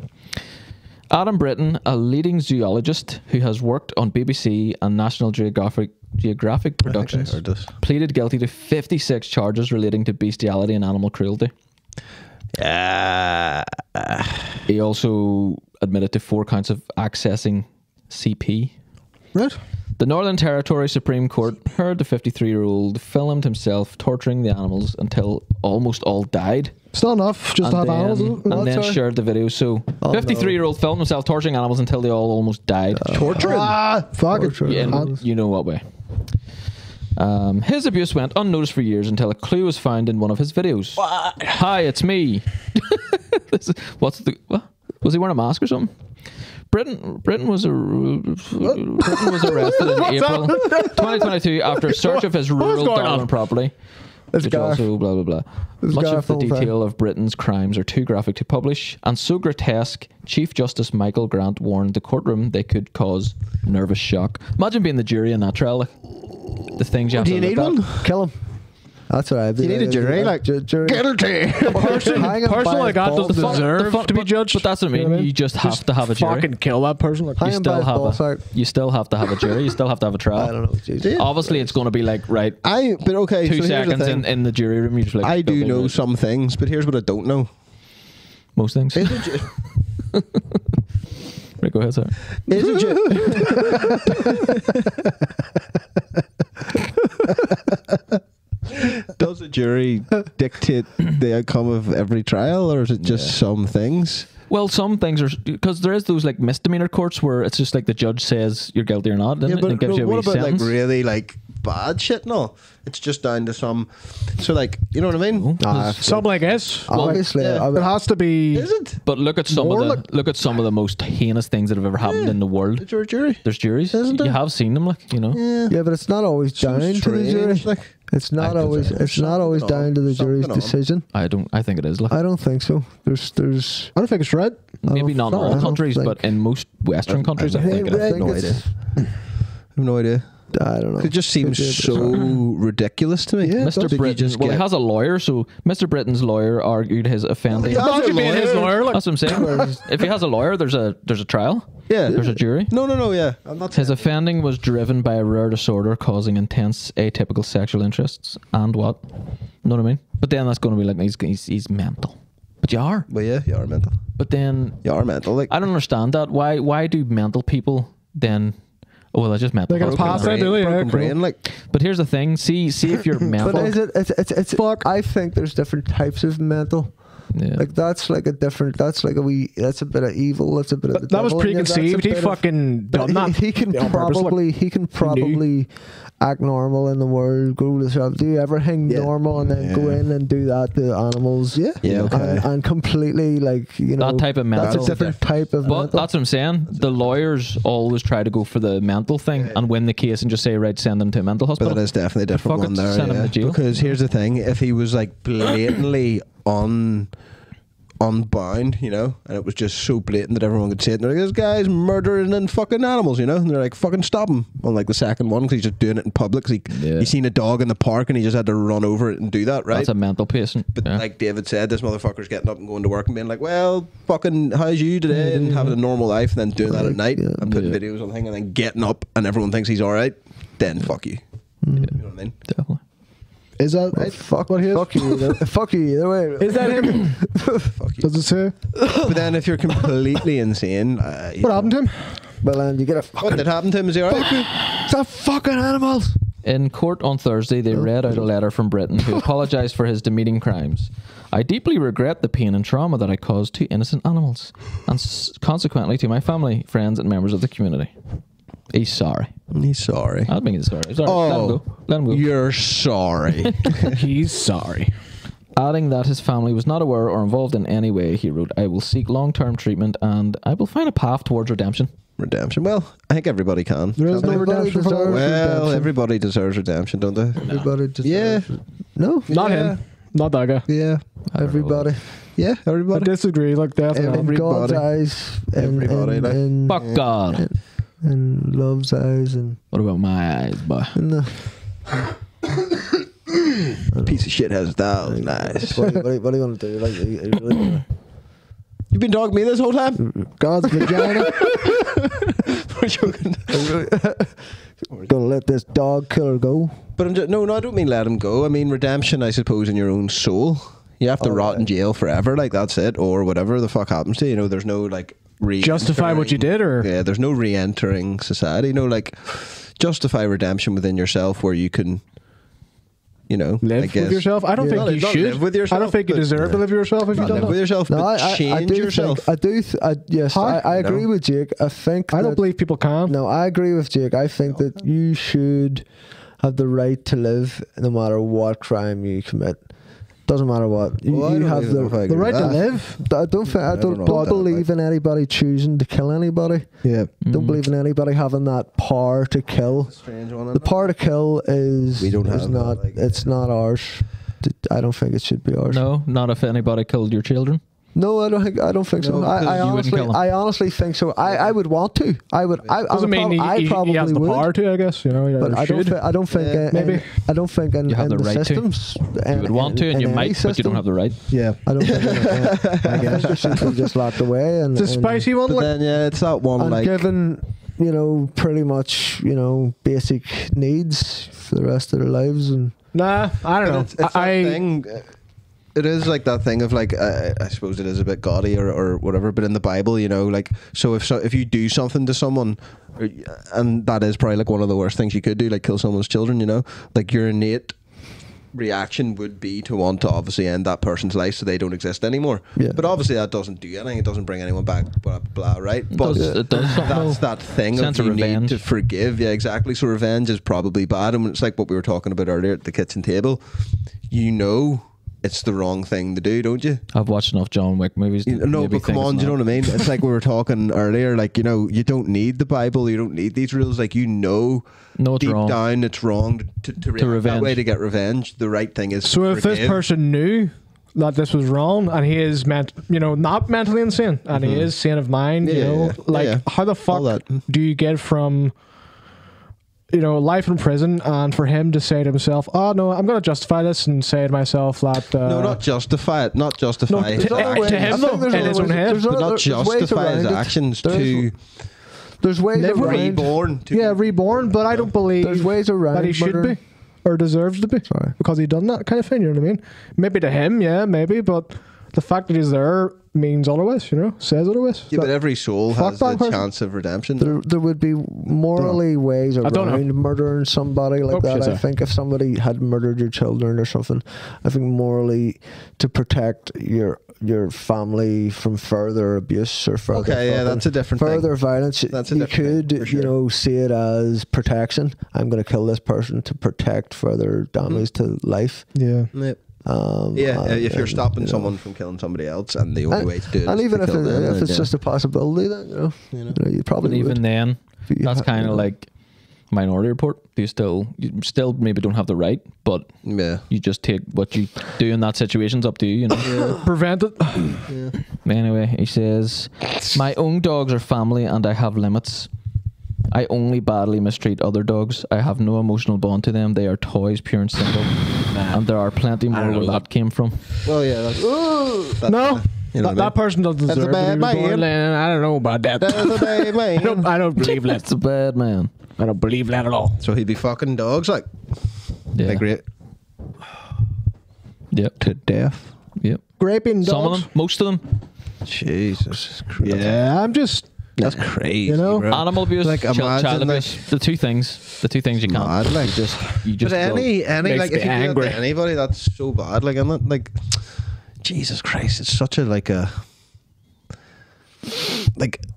Adam Britton, a leading zoologist who has worked on BBC and National Geographic productions, heard this. pleaded guilty to 56 charges relating to bestiality and animal cruelty. Yeah. He also admitted to 4 counts of accessing CP. Right. The Northern Territory Supreme Court heard the 53-year-old filmed himself torturing the animals until almost all died. It's not enough just to have animals. Is it? And then shared the video. So, 53-year-old filmed himself torturing animals until they all almost died. Torturing? Fuck it. In you know what way. His abuse went unnoticed for years until a clue was found in one of his videos. What? Hi, it's me. What? Was he wearing a mask or something? Britain was arrested in April 2022 after a search of his rural Darwin property It's which Gareth. also blah blah blah. It's Much Gareth of the all the time. detail of Britain's crimes are too graphic to publish, and so grotesque. Chief Justice Michael Grant warned the courtroom they could cause nervous shock. Imagine being the jury in that trial. Like, the things you have Do to you look need at. one? Kill him. That's what I'd be. You need a jury, like, jury. Guilty. Person Hang him by like his that balls. doesn't The deserve to be judged. But that's what I mean. You know what I mean? You just have to have a jury. Fucking kill that person. Like, Hang You him by still his have balls out. you still have to have a jury. You still have to have a trial. I don't know. Jesus. Obviously, it's going to be like right. But okay, 2 so here's the seconds thing. in the jury room. You just like, I do guilty, know right? some things, but here's what I don't know. most things. Is a, ju- Right, go ahead, sir. is a ju- Does a jury dictate the outcome of every trial, or is it just some things? Well, some things are because there is those like misdemeanor courts where it's just like the judge says you're guilty or not, and it gives you a wee what about sentence. like really like bad shit? No, it's just down to some. So like, you know what I mean? something like this. Obviously, yeah. I It would, has to be. Is it? But look at some More of the like- look at some of the most heinous things that have ever happened in the world. Is there a jury? There's juries. Isn't there? You have seen them, like you know. yeah, but it's not always So down to the strange, jury. like- It's not I always. consider It's not always something down on. to the jury's Something on. decision. I think it is. Like I don't think so. There's. I don't think it's right. maybe not in I all don't countries, think- but in most Western countries, I think. I it is. think no it's- I have no idea. I don't know. It just seems Could be, so ridiculous to me. Yeah, Mr. Did you Britain, just well, he get- has a lawyer, so Mr. Britain's lawyer argued his offending. Imagine being his lawyer. Like, That's what I'm saying. If he has a lawyer, there's a trial. Yeah. There's a jury. No, yeah. I'm not His offending was driven by a rare disorder causing intense atypical sexual interests and what? Know what I mean? But then that's going to be like he's mental. But you are. But yeah, you are mental. But then You are mental. Like, I don't understand that. Why do mental people then? Oh well, I just mental. They gotta health. pass it, do they? broken Yeah, brain, cool. like. But here's the thing. See if you're mental. But is it? It's. Fuck. I think there's different types of mental. Yeah. Like that's like a different. That's like a wee. That's a bit of evil. That's a bit of the that was devil in you, that's a preconceived. He bit of- fucking But done that. he can on purpose, like. probably he can probably act normal in the world, go to the shop, do everything Yeah. normal, and then go in and do that to animals. Yeah, okay. and completely like you know That type of That's mental. a different type of But mental. that's what I'm saying. The lawyers always try to go for the mental thing and win the case and just say, right, send them to a mental But hospital. that is definitely a different Fuck one it, there. send him Yeah. to jail. Because here's the thing: if he was like blatantly unbound, you know, and it was just so blatant that everyone could see it, and they're like, "This guy's murdering and fucking animals," you know, and they're like, "Fucking stop him!" On like the second one, because he's just doing it in public. 'Cause he seen a dog in the park and he just had to run over it and do that, right? That's a mental patient. But yeah. like David said, this motherfucker's getting up and going to work and being like, "Well, fucking, how's you today?" and having a normal life, and then doing that at night Yeah. and putting videos on thing, and then getting up and everyone thinks he's all right. Then fuck you. You know what I mean? Definitely. Is that Well, right? fuck what he is? Fuck you. Fuck you either way. Is that him? Fuck you. Does it say? But then if you're completely insane, What happened to him? Well, then you get a What did happen to him? Is he alright? It's a fucking animals. In court on Thursday, they read out a letter from Britain who apologised for his demeaning crimes. I deeply regret the pain and trauma that I caused to innocent animals, and consequently to my family, friends, and members of the community. He's sorry. He's sorry. I don't think he's sorry. He's sorry. Let him go. Let him go. You're sorry. He's sorry. Adding that his family was not aware or involved in any way, he wrote, I will seek long-term treatment and I will find a path towards redemption. Redemption. Well, I think everybody can. There is no Everybody redemption for deserves that. Well, redemption. everybody deserves redemption, don't they? Everybody deserves Yeah. it. No, Not Yeah. him. Not that guy. Yeah. everybody. Yeah, I everybody. disagree. Like definitely. In God's Everybody. eyes. Everybody, like- Fuck God. In love's eyes and What about my eyes, boy? in the. Piece of shit has that. Nice. What do you want to do? Like, you really wanna- You've been dogging me this whole time? God's vagina. We're joking. Gonna let this dog killer go. But I'm just, no, I don't mean let him go. I mean redemption, I suppose, in your own soul. You have to rot in jail forever, like that's it, or whatever the fuck happens to you. You know, there's no like Justify what you did, or yeah, there's no re-entering society. No, like justify redemption within yourself, where you can, you know, I live guess, with yourself. I don't Yeah. think you Not should. live with yourself, I don't think you but- deserve to live with yourself if Not you've done live with that. yourself, No, but I change do yourself. think I do. Yes, Huh? I agree No. with Jake. I think I don't that- believe people can. No, I agree with Jake. I think that you should have the right to live no matter what crime you commit. Doesn't matter what. You, Well, I you don't have even know if I the agree right with to that. live. I don't think I don't don't, know about that, believe in anybody choosing to kill anybody. Yeah, Don't believe in anybody having that power to kill. strange one. The power to kill is We don't is have not that, like- it's not ours. I don't think it should be ours. No, not if anybody killed your children. No, I don't think so. No, I honestly think so. I would want to. I would. Doesn't mean he probably has the would. power to, I guess. You know, But I don't think. maybe. I don't think in You have the the right to. systems. You would want to, and you might, but you don't have the right. Yeah. I don't think. I guess it should be just locked away. And It's a spicy one. But Like, then yeah, it's that one and like given pretty much basic needs for the rest of their lives. And nah, I don't know. It's that thing. It is like that thing of like I suppose it is a bit gaudy or whatever, but in the Bible, like so if you do something to someone, and that is probably like one of the worst things you could do, like kill someone's children, like your innate reaction would be to want to obviously end that person's life so they don't exist anymore. Yeah. But obviously that doesn't do anything. It doesn't bring anyone back. Blah blah. Right. But It does something. that's that thing Sense of of you need revenge. to forgive. Yeah, exactly. So revenge is probably bad, and it's like what we were talking about earlier at the kitchen table. It's the wrong thing to do, don't you? I've watched enough John Wick movies. To No, maybe but come think on, it's do you know not. what I mean? It's like we were talking earlier, like, you don't need the Bible, you don't need these rules, like, No, it's deep wrong. down it's wrong to react that revenge. way, to get revenge. The right thing is so to if this forgive. person knew that this was wrong and he is not mentally insane and he is sane of mind, how the All that. fuck do you get from life in prison and for him to say to himself, oh no, I'm going to justify this and say to myself that No, not justify it, not justify his to actions. him though, in his own head. But not justify his actions to there's ways Never around. reborn. Reborn, but I don't believe There's ways around that he should murder. be or deserves to be because he done that kind of thing, you know what I mean? Maybe to him, yeah, maybe, but the fact that he's there means otherwise, says otherwise. Yeah, but every soul Fuck has that the person. chance of redemption. There would be morally ways don't know. around murdering somebody like Oh, that. shit, I sorry. think if somebody had murdered your children or something, I think morally to protect your family from further abuse or further Okay, yeah, that's a different thing. further violence. That's a you different could thing, for sure. see it as protection. I'm going to kill this person to protect further damage to life. Yeah. Yep. Um, If you're and, stopping someone from killing somebody else, and the only way to do it and is even to if, kill them, if it's yeah. just a possibility, then you probably And would. even then, If you that's ha- kind of like Minority Report. You still maybe don't have the right, but Yeah. you just take what you do in that situation's up to you. Prevent it. Anyway, he says, my own dogs are family and I have limits. I only badly mistreat other dogs. I have no emotional bond to them. They are toys, pure and simple. And there are plenty more where that came from. Well, yeah. That's No. you know what I mean? That person doesn't That's a deserve to bad be man. reborn. I don't know about that. That's a bad man. I don't believe that. That's a bad man. I don't believe that at all. So he'd be fucking dogs like Yeah. great Yep. to death. Yep. Graping dogs. Some of them, most of them. Jesus Christ. Yeah, I'm just. That's crazy. Bro. Animal abuse, Like, child imagine, abuse. The two things you can't. Mad, like, You just but any makes like me if you do angry. that to anybody, that's so bad. Like, I'm not like Jesus Christ. It's such a like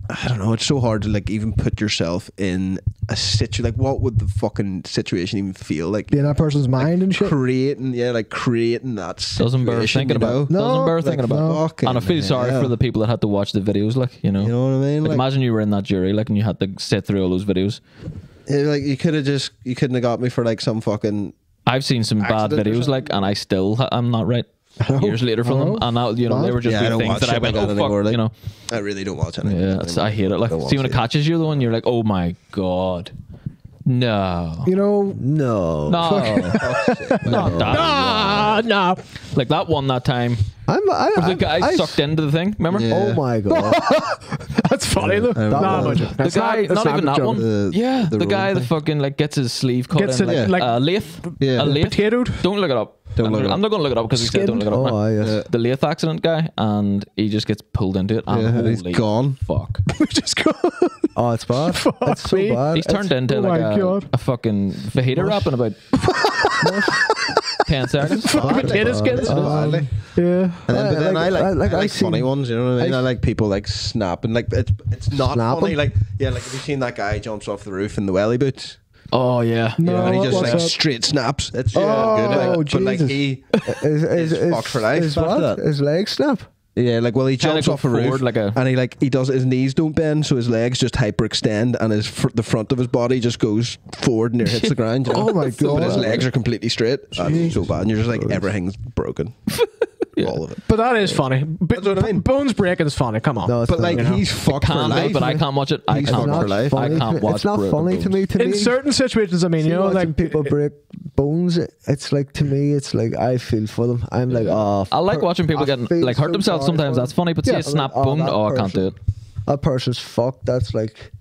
I don't know. It's so hard to like even put yourself in a situation. Like, what would the fucking situation even feel like? Be in that person's mind and shit. Creating that situation. doesn't bear thinking about. No, Doesn't bear like, thinking about. no. Fucking And I feel sorry hell. for the people that had to watch the videos. Like, You know what I mean? Like, imagine you were in that jury, like, and you had to sit through all those videos. Like you couldn't have got me for like some fucking. I've seen some bad Accident or videos, something? like, and I still I'm not right. Years later from them, and now they were just Yeah, I big don't things watch that I shit went, like oh that fuck, anymore, like, I really don't watch anything. Yeah, I hate it. Like, Don't see when watch it catches you, the one you're like, oh my god, no, No. no, not that. No. Like that one that time, the guy sucked into the thing. Remember? Yeah. Oh my god! That's funny though. I Nah, remember but that. The guy, not even that one. The The guy roll that fucking like gets his sleeve cut Gets in it, like, like, a lathe. Yeah. A lathe. Potatoed. Don't look it up. Don't look it I'm up. not going to look it up because he said don't look it up. Oh, yes. The lathe accident guy, and he just gets pulled into it, and Yeah, he's holy gone. fuck. We just go. Oh, it's bad. It's so me. bad. He's turned into oh like my God. a fucking fajita wrap in about 10 seconds. Potato skins. Badly. Yeah. But then I like I funny seen- ones, you know what I mean? I like people like snapping, like it's not Snapping? funny. Like like have you seen that guy jumps off the roof in the welly boots? Oh yeah. No. And he just what's like that? straight snaps. It's Oh, good. Like, but like Jesus. he Is fucked for life. Is Fuck what? that. His leg snap? Yeah, like he jumps go off a roof, forward like a- and he does his knees don't bend, so his legs just hyperextend, and the front of his body just goes forward and near hits the ground. You know? Oh my God. But his legs are completely straight. That's so bad, and you're just like everything's broken, all of it. But that is funny. That's what I mean. Bones breaking is funny. Come on. No, it's But not. like he's fucked for Can't do life. it, but I can't watch it. I He's can't fucked watch for life. funny I to can't me. watch. It's not broken funny to bones. me. To in me, certain situations, I mean, see, you know, watching like people break bones, it's like, to me, it's like I feel for them. I'm like, oh. I like watching people I getting feel like hurt so themselves. sorry Sometimes for that's them. funny, but see Yeah, a snap like, bone. that Oh, I can't do it. That person's fucked. That's like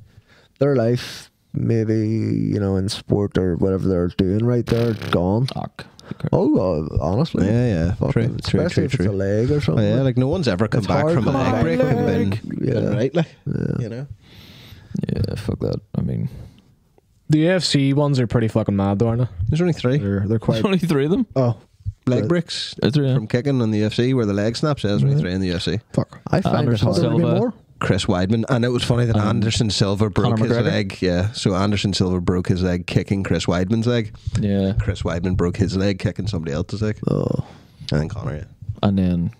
their life. Maybe, you know, in sport or whatever they're doing right there, gone. Fuck. Honestly. Yeah. Fucking, especially if it's a leg or Oh, something. yeah, like no one's ever come It's back hard from a coming leg back break from a and leg. been Yeah. right, like Yeah. you know. Yeah, fuck that. I mean, the UFC ones are pretty fucking mad, though, aren't they? There's only 3 They're quite. there's only 3 of them. Oh, leg Right. breaks Is there? from kicking in the UFC where the leg snaps. There's only 3 in the UFC. fuck. I find Anderson it hard. There would be Silva. more. Chris Weidman, and it was funny that Anderson Silva broke Conor his McGregor? leg. Yeah, so Anderson Silva broke his leg kicking Chris Weidman's leg. Yeah, Chris Weidman broke his leg kicking somebody else's leg. Oh. And then Conor, yeah. and then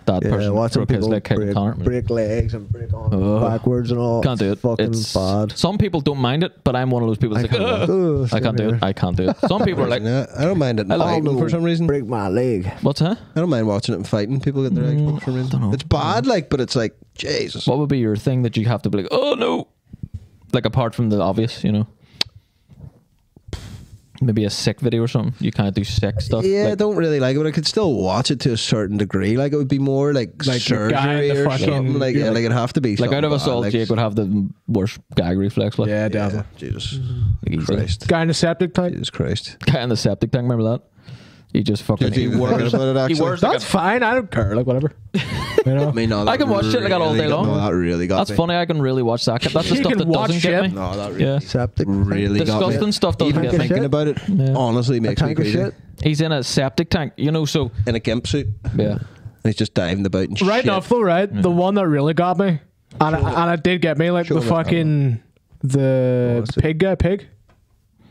that Yeah, person watching broke his people leg kicking Conor. break legs and break arms Oh. backwards and all. Can't do it. Fucking It's bad. Some people don't mind it, but I'm one of those people that's like, "Ugh, Ugh, I can't do it. I can't do it. Some people are like, Yeah, I don't mind it in I like- fighting for some reason. Break my leg. what's that? I don't mind watching it in fighting. People get their legs broken for some reason. dunno. It's bad, like, but it's like Jesus. What would be your thing that you have to be like, oh no, like apart from the obvious, you know? Maybe a sick video or something. You can't do sick stuff. Yeah, I like, don't really like it, but I could still watch it to a certain degree. Like it would be more like your guy in surgery the or fucking- something. Like you're yeah, like it'd have to be. like out of us something all, bad, Jake would have the worst gag reflex. Like, Yeah, yeah, definitely. Jesus like easily. Christ. Guy in the septic tank. Jesus Christ. Guy in the septic tank, remember that? He just fucking. Did you he think wears, about it, he actually? wears like That's a, fine. I don't care. Like whatever. You know. I mean, no, I that can watch shit like that all really day got- long. No, that really got That's me. funny. I can really watch that. That's the You stuff can that watch doesn't get shit. me. No, that really, Yeah. Septic. really got me. Disgusting stuff doesn't Even get Tank me. of thinking shit. about it, Yeah. honestly, makes me Tank of crazy. shit. He's in a septic tank, you know. So In a gimp suit, yeah, and he's just diving about and Right shit. enough, though, right? The one that really got me, and it did get me, like Show the me. fucking the what's it? pig guy, pig.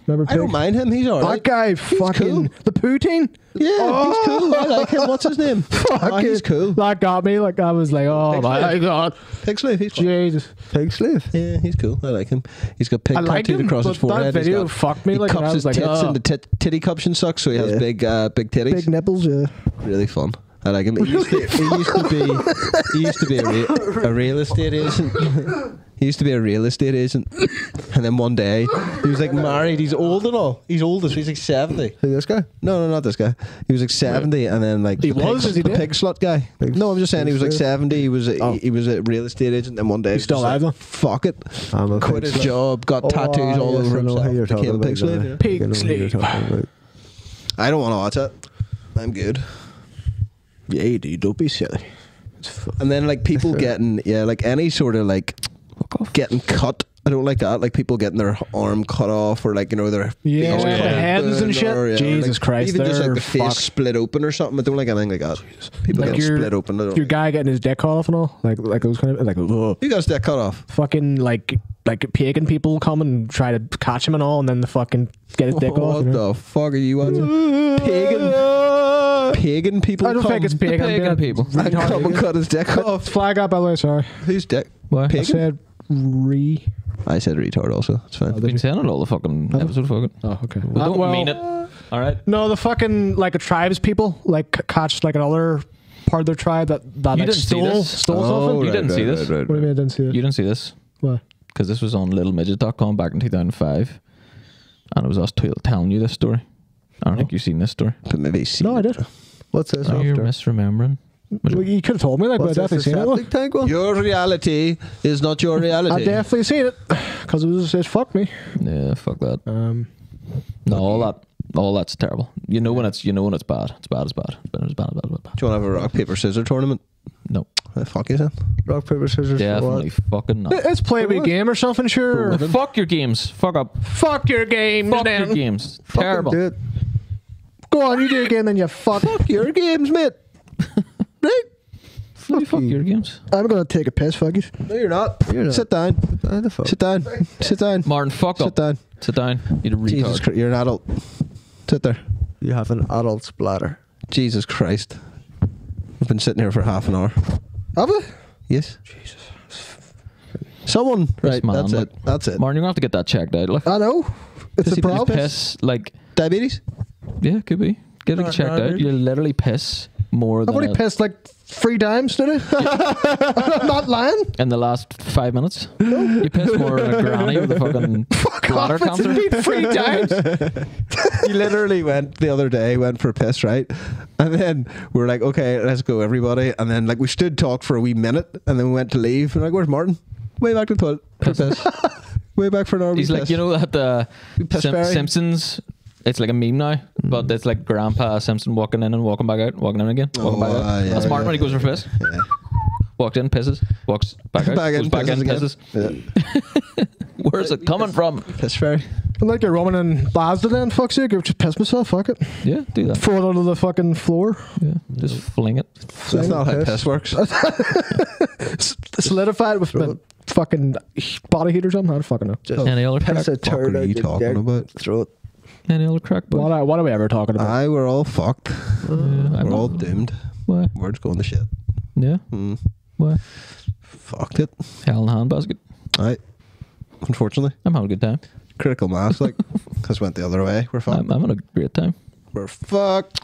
Remember I pig? don't mind him. He's That alright. guy, fucking cool. the poutine. Yeah, he's cool. I like him. What's his name? Oh, he's cool. That got me. Like I was like, oh Pig my slave. god, Pig slave. He's fun. Jesus. Pig slave. Yeah, he's cool. I like him. He's got pig I liked tattooed him, across his but that forehead. He's video got- fucked me. He Like and cups I his was like, tits oh. into titty cups and sucks, so he has Yeah. big titties. Big nipples, yeah. Really fun. I like him. He used to be a real estate agent. He used to be a real estate agent, and then one day he was like married. He's old and all. He's old. He's like 70. Who, this guy? No, not this guy. He was like 70, and then like He the was, is he the dead? pig slut guy. Pig- No, I'm just saying he was like pig 70. He was Oh. he was a real estate agent, and one day he was still just like, alive, though? fuck it, I'm a quit pig his slut. job, got tattoos all yes, over I know himself, who you're talking became a about, pig slave. yeah. Yeah. Pig I know who you're slave. talking about. I don't want to watch it. I'm good. Yeah, dude, don't be silly. And then like people getting like any sort of like getting cut. I don't like that. Like people getting their arm cut off or like their Yeah, face their cut heads open and shit. or, Jesus like, Christ, even just like they're the face fucked. split open or something. I don't like anything like that. People Like getting your- split open. I don't Your like. guy getting his dick cut off and all, like those kind of like, ugh. You got his dick cut off. Fucking like pagan people come and try to catch him and all, and then the fucking get his dick off. What You know? the fuck are you watching? Pagan people. I don't come think it's pagan. pagan people. and come and cut his dick off. Flag up, by the way. Sorry, Who's dick? Why? I Pagan. said re. I said retard also. It's fine. I've been saying it all the fucking episode. Fucking. Oh, okay. We don't mean it. All right. No, the fucking like a tribes people like catch like another part of their tribe that You like didn't see stole this? something. You didn't see this? What do you mean I didn't see it? You didn't see this What? because this was on littlemidget.com back in 2005, and it was us telling you this story. I don't think you've seen this story. But maybe see. No, I did. What's this? Oh, you're after? misremembering. Well, you could have told me, like, but What's I this? definitely The seen it. septic tank one? Your reality is not your I reality. definitely seen it because it fucked me. Yeah, fuck that. No, all that's terrible. You know when it's bad. It's bad. It's bad. It's bad. It's bad. It's bad. It's bad. Do you want to have a rock paper scissors tournament? No, Fuck you, then. Rock, paper, scissors. definitely fucking not. Let's play a game or something, sure. Fuck your games. Fuck up. Fuck your game, Fuck then. your games. For what? Terrible. Fucking do it. Go on, you do a game, then you fuck. Fuck your games, mate. Right? Fuck you. your games. I'm gonna take a piss, fuck it. No, you're not. You're not. Sit down. How the fuck? Sit down. Sit down. Martin, fuck Sit up. down. Sit down. You're a Jesus retard. Christ, you're an adult. Sit there. You have an adult splatter. Jesus Christ. We've been sitting here for half an hour. Have we? Yes. Jesus. Someone. Right. man, That's like- it. That's it. Martin, you're gonna have to get that checked out. Like, I know. It's Does a he problem. piss, like, Diabetes. yeah, could be. Get it Not checked out. really. You literally piss more I've than only pissed like 3 times today. I'm not lying. in the last 5 minutes. You piss more than a granny with a fucking bladder It's cancer. been 3 times. He literally went the other day, went for a piss, right? And then we were like, okay, let's go, everybody. And then like we stood talk for a wee minute, and then we went to leave. And like, where's Martin? Way back to the toilet for a piss. Way back for an hour. He's like, you know that the piss fairy. Simpsons. It's like a meme now, but it's like Grandpa Simpson walking in and walking back out, walking in again, walking back out. yeah, That's Martin yeah. when he goes for a piss. Yeah. Walked in, pisses, walks back out, goes back in, pisses. Yeah. Where's it coming from? Piss fairy. I'm like a Roman and Basda then, fuck's sake. I've just pissed myself, fuck it. Yeah, do that. Throw it onto the fucking floor. Yeah, just fling it. That's not how piss works. Solidify it with my fucking body heat or something. I don't fucking know. Just Any other piss crack? a turd What are out you your talking dick, about? throw it. Any other crack? Boy? What are we ever talking about? Aye, we're all fucked. I'm We're all not. doomed. Why? Word's going to shit. Yeah. Mm. Why? Fucked it. Hell in a handbasket. Aye. Unfortunately. I'm having a good time. Critical mass, like, has went the other way. We're fucked. I'm having a great time. We're fucked.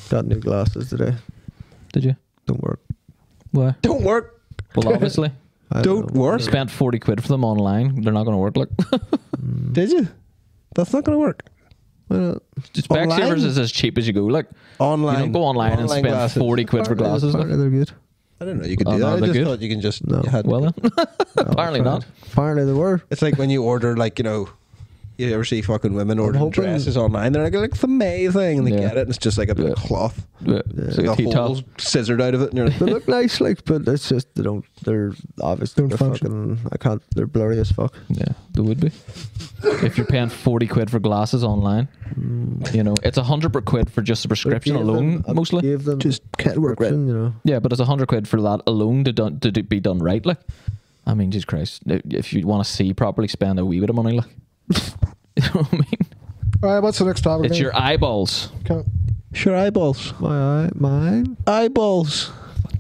Got new glasses today. Did you? Don't work. Why? Don't work. Well, obviously. I Don't know. work. Spent 40 quid for them online. They're not going to work. Like, Did you? That's not going to work. Why not? Specsavers Online? is as cheap as you go. Like, Online. you don't go online and spend glasses. 40 quid for glasses. Like. Apparently they're good. I don't know. You could Oh, do no, that. I they're just good? thought you can just. No. you had- Well then, apparently not. Apparently they were. It's like when you order, like, you know, you ever see fucking women ordering hoping- dresses online? They're like, it's amazing. And they Yeah. get it, and it's just like a bit of Yeah. cloth. Yeah. It's like a Like a tea-top. hole scissored out of it. And you're like, They look nice, like, but it's just they don't. They're obviously Don't they're function. fucking. I can't. They're blurry as fuck. Yeah, there would be. If you're paying 40 quid for glasses online, you know, it's 100 per quid for just the prescription alone, mostly. Gave them Just can't work right. prescription, you know. Yeah, but it's 100 quid for that alone to be done right. Like, I mean, Jesus Christ, if you want to see properly, spend a wee bit of money. Like, you know what I mean? All right, what's the next topic? It's then? your eyeballs. Can't- sure, eyeballs. Mine. Eyeballs.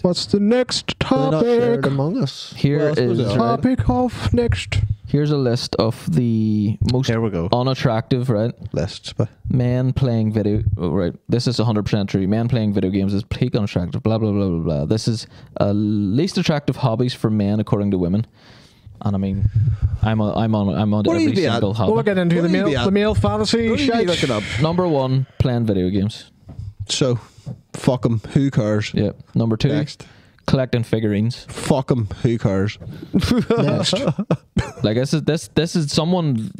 What's the next They're not shared topic? among us. Here Well, I suppose is they are. Topic of next. here's a list of the most Here we go. unattractive, right? Lists. But Men playing video. Oh, right, this is 100% true. Men playing video games is peak unattractive. Blah blah blah blah blah. This is least attractive hobbies for men according to women. And I mean, I'm on What do you every be at? single hobby. We'll get into What the do you be male, at? the male fantasy what are you shite. looking up? Number 1, playing video games. So, fuck them. Who cares? Yeah. Number 2, Next. collecting figurines. Fuck them. Who cares? Next. Like this is someone.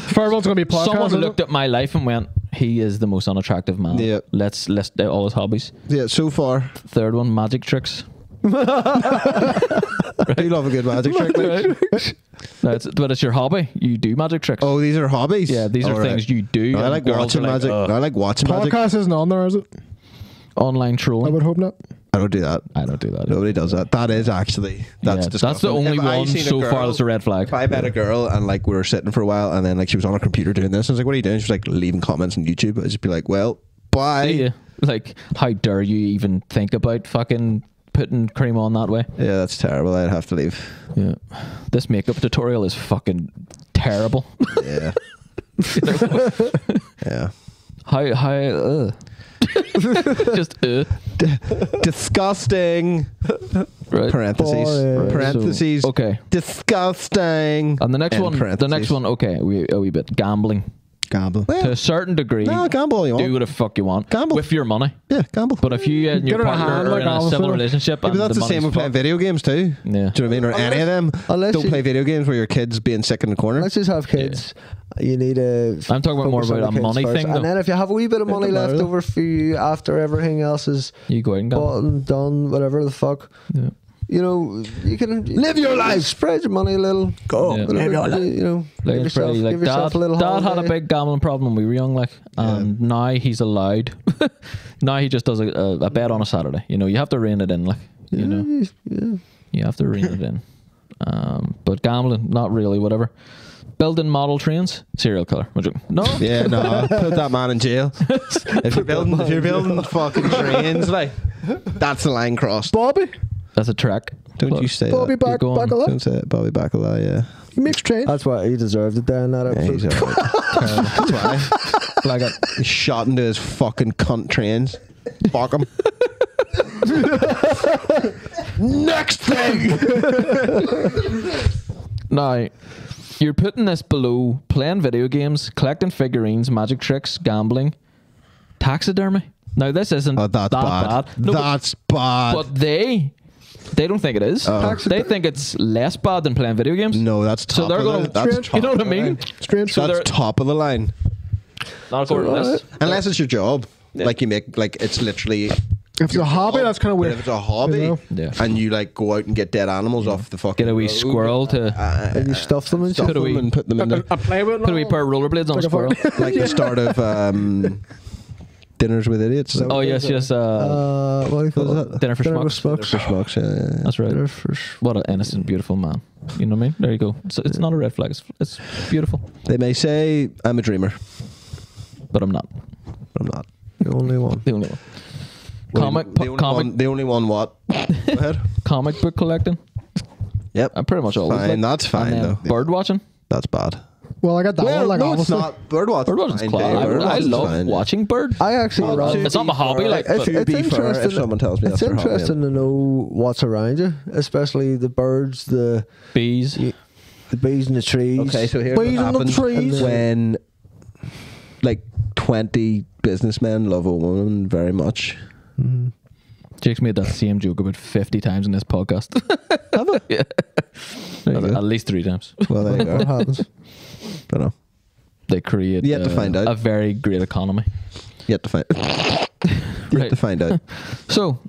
Third one's going to be podcast. Someone isn't looked it? at my life and went, "He is the most unattractive man." Yeah. Let's list out all his hobbies. Yeah, so far. Third one, magic tricks. I do love a good magic trick. Like. No, but it's your hobby. You do magic tricks. Oh, these are hobbies? Yeah, these are All right. things you do. No, I and like girls watching are like, magic. "Ugh." No, I like watching magic. Podcast isn't on there, is it? Online I trolling. would hope not. I don't do that. I don't do that. Nobody does that. That is actually That's disgusting. the only If I one seen a so far girl- that's a red flag. If I met a girl and like we were sitting for a while and then like she was on her computer doing this, and I was like, "What are you doing?" She was like leaving comments on YouTube. I'd just be like, "Well, bye." Yeah. Like, how dare you even think about fucking putting cream on that way? Yeah, that's terrible. I'd have to leave. Yeah. This makeup tutorial is fucking terrible. Yeah. Yeah. How just Disgusting. right. Parentheses. Boring. Parentheses. So, okay. Disgusting. And the next End one, parentheses. okay, a wee bit gambling Gamble. to Well, a certain degree. no, gamble all you Do want. what the fuck you want. Gamble. With your money. Yeah, gamble. But if you and your Get her a partner hand are like in a Alistair. civil relationship, Yeah, and but that's the same money's with playing fucked- video games too. Yeah. Do you know what I mean? Or any of them. Unless Don't you- play video games where your kid's being sick in the corner. Let's just have kids. You need a. I'm talking about more focus on about the a kids money first. thing, though. And then if you have a wee bit of money doesn't left matter. over for you after everything else is You go out and gamble. bought and done, whatever the fuck, Yeah. you know, you can Live your life. Spread your money a little. Go. Yeah. Whatever, you know, Like, give it's yourself, pretty, like, give yourself dad, a little dad had a holiday. big gambling problem when we were young, like, and now he's allowed. Now he just does a bet on a Saturday. You know, you have to rein it in, like, you know, Yeah. you have to rein it in. But gambling, not really. Whatever. Building model trains, serial killer. I'm joking. No, Yeah, no, put that man in jail. If you're building fucking trains, like that's the line crossed. Bobby? That's a track. Don't you say Bobby that. Bacala. Don't say it. Bobby Bacala, yeah. He makes trains. That's why he deserved it there in that Yeah, episode. he's alright. That's why. Like it. He's shot into his fucking cunt trains. Fuck him. Next thing. Now, you're putting this below playing video games, collecting figurines, magic tricks, gambling, taxidermy. Now, this isn't Oh, that's that bad. bad. No, That's bad. but they don't think it is. They think it's less bad than playing video games. No, that's So top they're of going the, that's to, top you know what I of the mean? line. Strange. So That's they're top of the line. not according to this. Unless it's your job. Like you make, like it's literally. If it's a hobby, that's kind of But weird. if it's a hobby, You know? Yeah. and you like go out and get dead animals off the fucking Get a wee road, squirrel to And you stuff them and stuff shit. Put a them wee- and put them in the, I play with it. put a wee pair of rollerblades on a Like a squirrel. like the start of Dinners with Idiots. Is that Oh what yes, yes. What do you call it? Dinner for Dinner Schmucks. for Schmucks. Schmucks, yeah. That's right. Dinner for What an innocent, beautiful man. You know what I mean? There you go. It's not a red flag. It's beautiful, They may say I'm a dreamer, but I'm not. but I'm not. the only one. The only one. The only one what? Go ahead. Comic book collecting. Yep. I'm pretty much always. Fine, that's fine, and then though. bird watching. That's bad. Well, I got that one. Like, no, it's honestly. not. Birdwatch. Bird watching's class. I love watching bird. I actually rather. It's not my hobby, like, If but- you be fair, if someone tells me it's that's their hobby, interesting to know what's around you, especially the birds, the Bees. bees in the trees. Okay, so here's Bees what in the happens trees. when like 20 businessmen love a woman very much. Jake's made that same joke about 50 times in this podcast. Have I? Yeah. There you go. At least 3 times. Well, there you What go. happens? Don't know. They create You have to find out. a very great economy. You have to find. You have Right. to find out. So,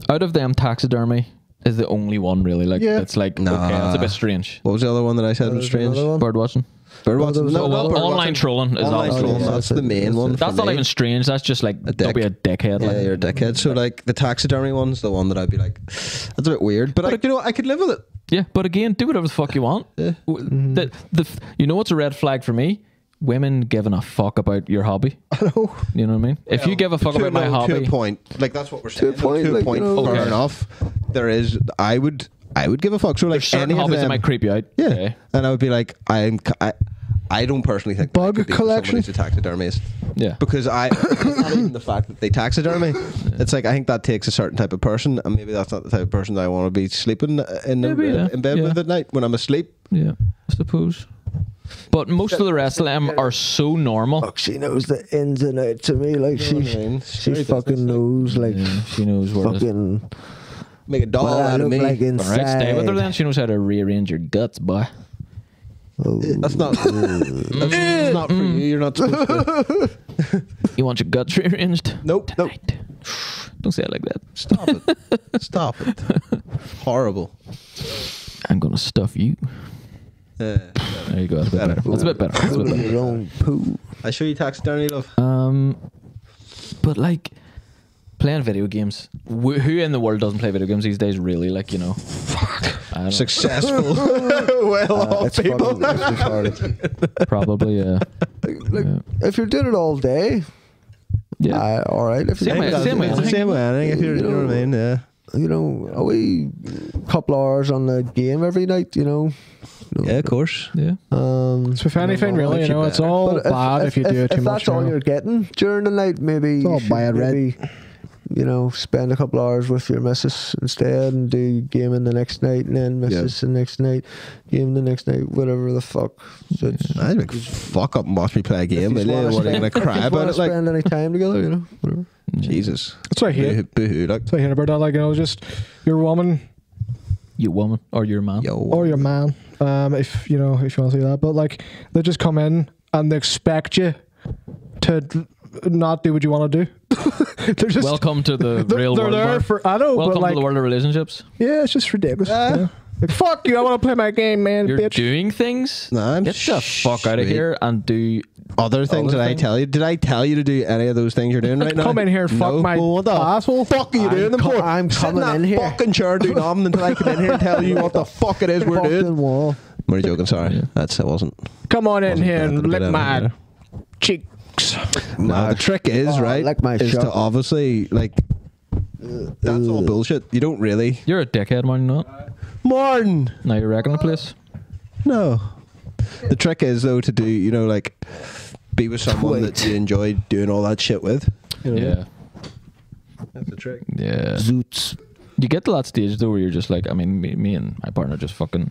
out of them, taxidermy is the only one really. Like, Yeah. it's like, Nah. okay, that's a bit strange. What was the other one that I said was There's strange? another one. Bird watching. Birdwatching. Oh, No, well, not birdwatching. online trolling is Online obviously. trolling, that's the main one. That's for not me. even strange. That's just like, dick. don't be a dickhead. Yeah, like. you're a dickhead. So like the taxidermy one's the one that I'd be like, that's a bit weird. But you know what? I could live with it. Yeah, but again, do whatever the fuck you want. Yeah. You know what's a red flag for me? Women giving a fuck about your hobby. I know. You know what I mean? If you give a fuck about my To hobby, a point. Like that's what we're saying. a point, To a like, point. you know. Fair Okay. enough. There is. I would give a fuck. So like there's certain any of hobbies that them, might creep you out. Yeah. Okay. And I would be like, I don't personally think Bug that I could be collection? somebody's a taxidermist. Yeah. Because it's not even the fact that they taxidermy. It's like I think that takes a certain type of person, and maybe that's not the type of person that I want to be sleeping in Maybe, yeah. bed Yeah. with at night when I'm asleep. Yeah, I suppose. But most of the rest of them are so normal. Fuck, she knows the ins and outs to me. Like You know what I mean? she Very fucking business-like. knows. Like Yeah, she knows where to. fucking. Make a doll What I out of look me. like All inside. right, stay with her then. She knows how to rearrange your guts, boy. Oh. That's not. That's not for you. You're not supposed to. You want your guts rearranged? Nope. Nope. Tonight. Don't say it like that. Stop it. Stop it. Horrible. I'm gonna stuff you. There you go. That's a bit better. That's a bit better. That's a bit better. Your own poo. I show you taxidermy, love. But like playing video games. Who in the world doesn't play video games these days? Really, like, you know. I don't know. Successful, well-off It's people. fucking it's retarded. Probably, yeah. Like, if you're doing it all day, Yeah. all right. If Same you're way- doing it- same way. It's the same way. I think if you're, you know what I mean. Yeah. You know, a wee couple hours on the game every night. You know. Yeah, of course. Yeah. So if anything, really, you know, it's all But bad if you do it too if much. that's all you know. you're getting during the night, maybe It's all you should bad, right? maybe, you know, spend a couple hours with your missus instead and do gaming the next night and then missus the next night, game the next night, whatever the fuck. So it's, I'd like fuck up and watch me play a game. if Really, you what are you gonna cry wanna about it? Like spend any time together, you know, whatever. Jesus. That's what I hate. Boo-hoo, like That's what I hate about that. Like, you know, just your woman You woman or your man. yo. or your man, if you know, if you want to say that. But like, they just come in and they expect you to not do what you want to do. They're just Welcome to the real they're world. there Mark. for I know, Welcome but like, to the world of relationships. yeah, it's just ridiculous. you know? Like, fuck you! I want to play my game, man, You're bitch. doing things. Nah, I'm Get the fuck out of straight. here and do. Other things Other that I things? tell you? Did I tell you to do any of those things you're doing right now? Come in here and fuck my Well, what the asshole. fuck are you doing them for? I'm Sit coming that in here. fucking chair, do nothing until I come in here and tell you what the fuck it is we're Fucking doing. wall. We're joking. Sorry, that wasn't. Come on in Wasn't here bad, and but a lick bit my out cheeks. No, the trick is Oh, right. lick my is shot. to obviously like That's all bullshit. You don't really. You're a dickhead, man, you not? Martin! Now you're wrecking the place. No. The trick is, though, to do, you know, like, be with someone that you enjoy doing all that shit with. You know? Yeah. That's the trick. Yeah. Zoots. You get to that stage, though, where you're just like, I mean, me and my partner just fucking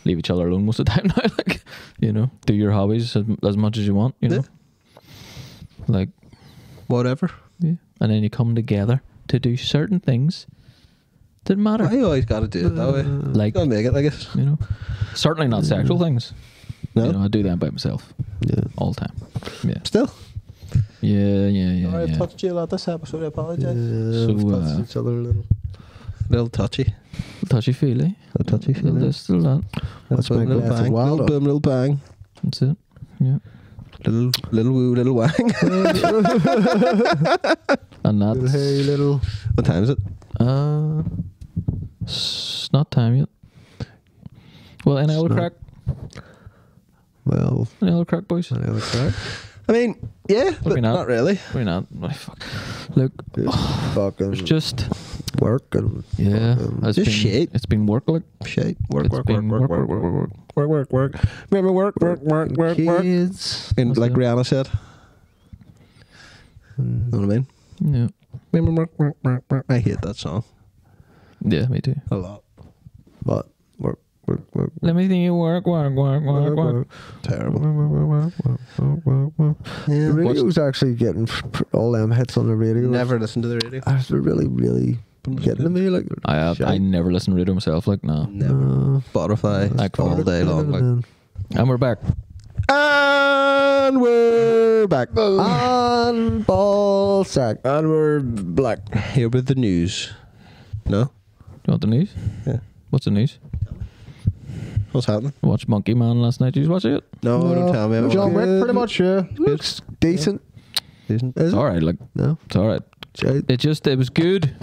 leave each other alone most of the time now. Like, you know, do your hobbies as much as you want, you know? Like, whatever. Yeah. And then you come together to do certain things that matter. I always got to do it that way. Like, gotta make it, I guess. You know, certainly not sexual things. No. You know, I do that by myself. Yeah. All the time. Yeah. Still? Yeah. I touched you a lot this episode, I apologise. So, touched each other a little touchy. Touchy-feely. A touchy-feely. There's still that. Let's make little glass of bang. wild Little up. boom, little bang. That's it. Yeah. Little woo, little wang. And that's... Little hey, little... What time is it? It's not time yet. Well, any other crack? Well... Any other crack, boys? Any other crack? I mean, yeah, but not really. We're not. Oh, fuck. Look, Fucking... it's just... Work and... Yeah. fucking- Just shit. It's been work, like... Shit. Work. Remember work. Kids. And What's like that? Rihanna said. Know what I mean? Yeah. Remember work. I hate that song Yeah, me too. a lot. What? Work. Let me think you work. Terrible. The radio's actually getting all them hits on the radio. Never listen to the radio. They're really getting to me. Like I never listen to radio myself, like, no. Never. Spotify Like, all day long. Like. And we're back. And we're back. on ball sack. And we're black. Here with the news. No? Do you want the news? Yeah. What's the news? What's happening? I watched Monkey Man last night. Did you watch it? No, don't tell me. John Wick, Good. pretty much, yeah. Looks decent. Decent. Is It's it? alright, like, No. it's alright. Shite. It was good.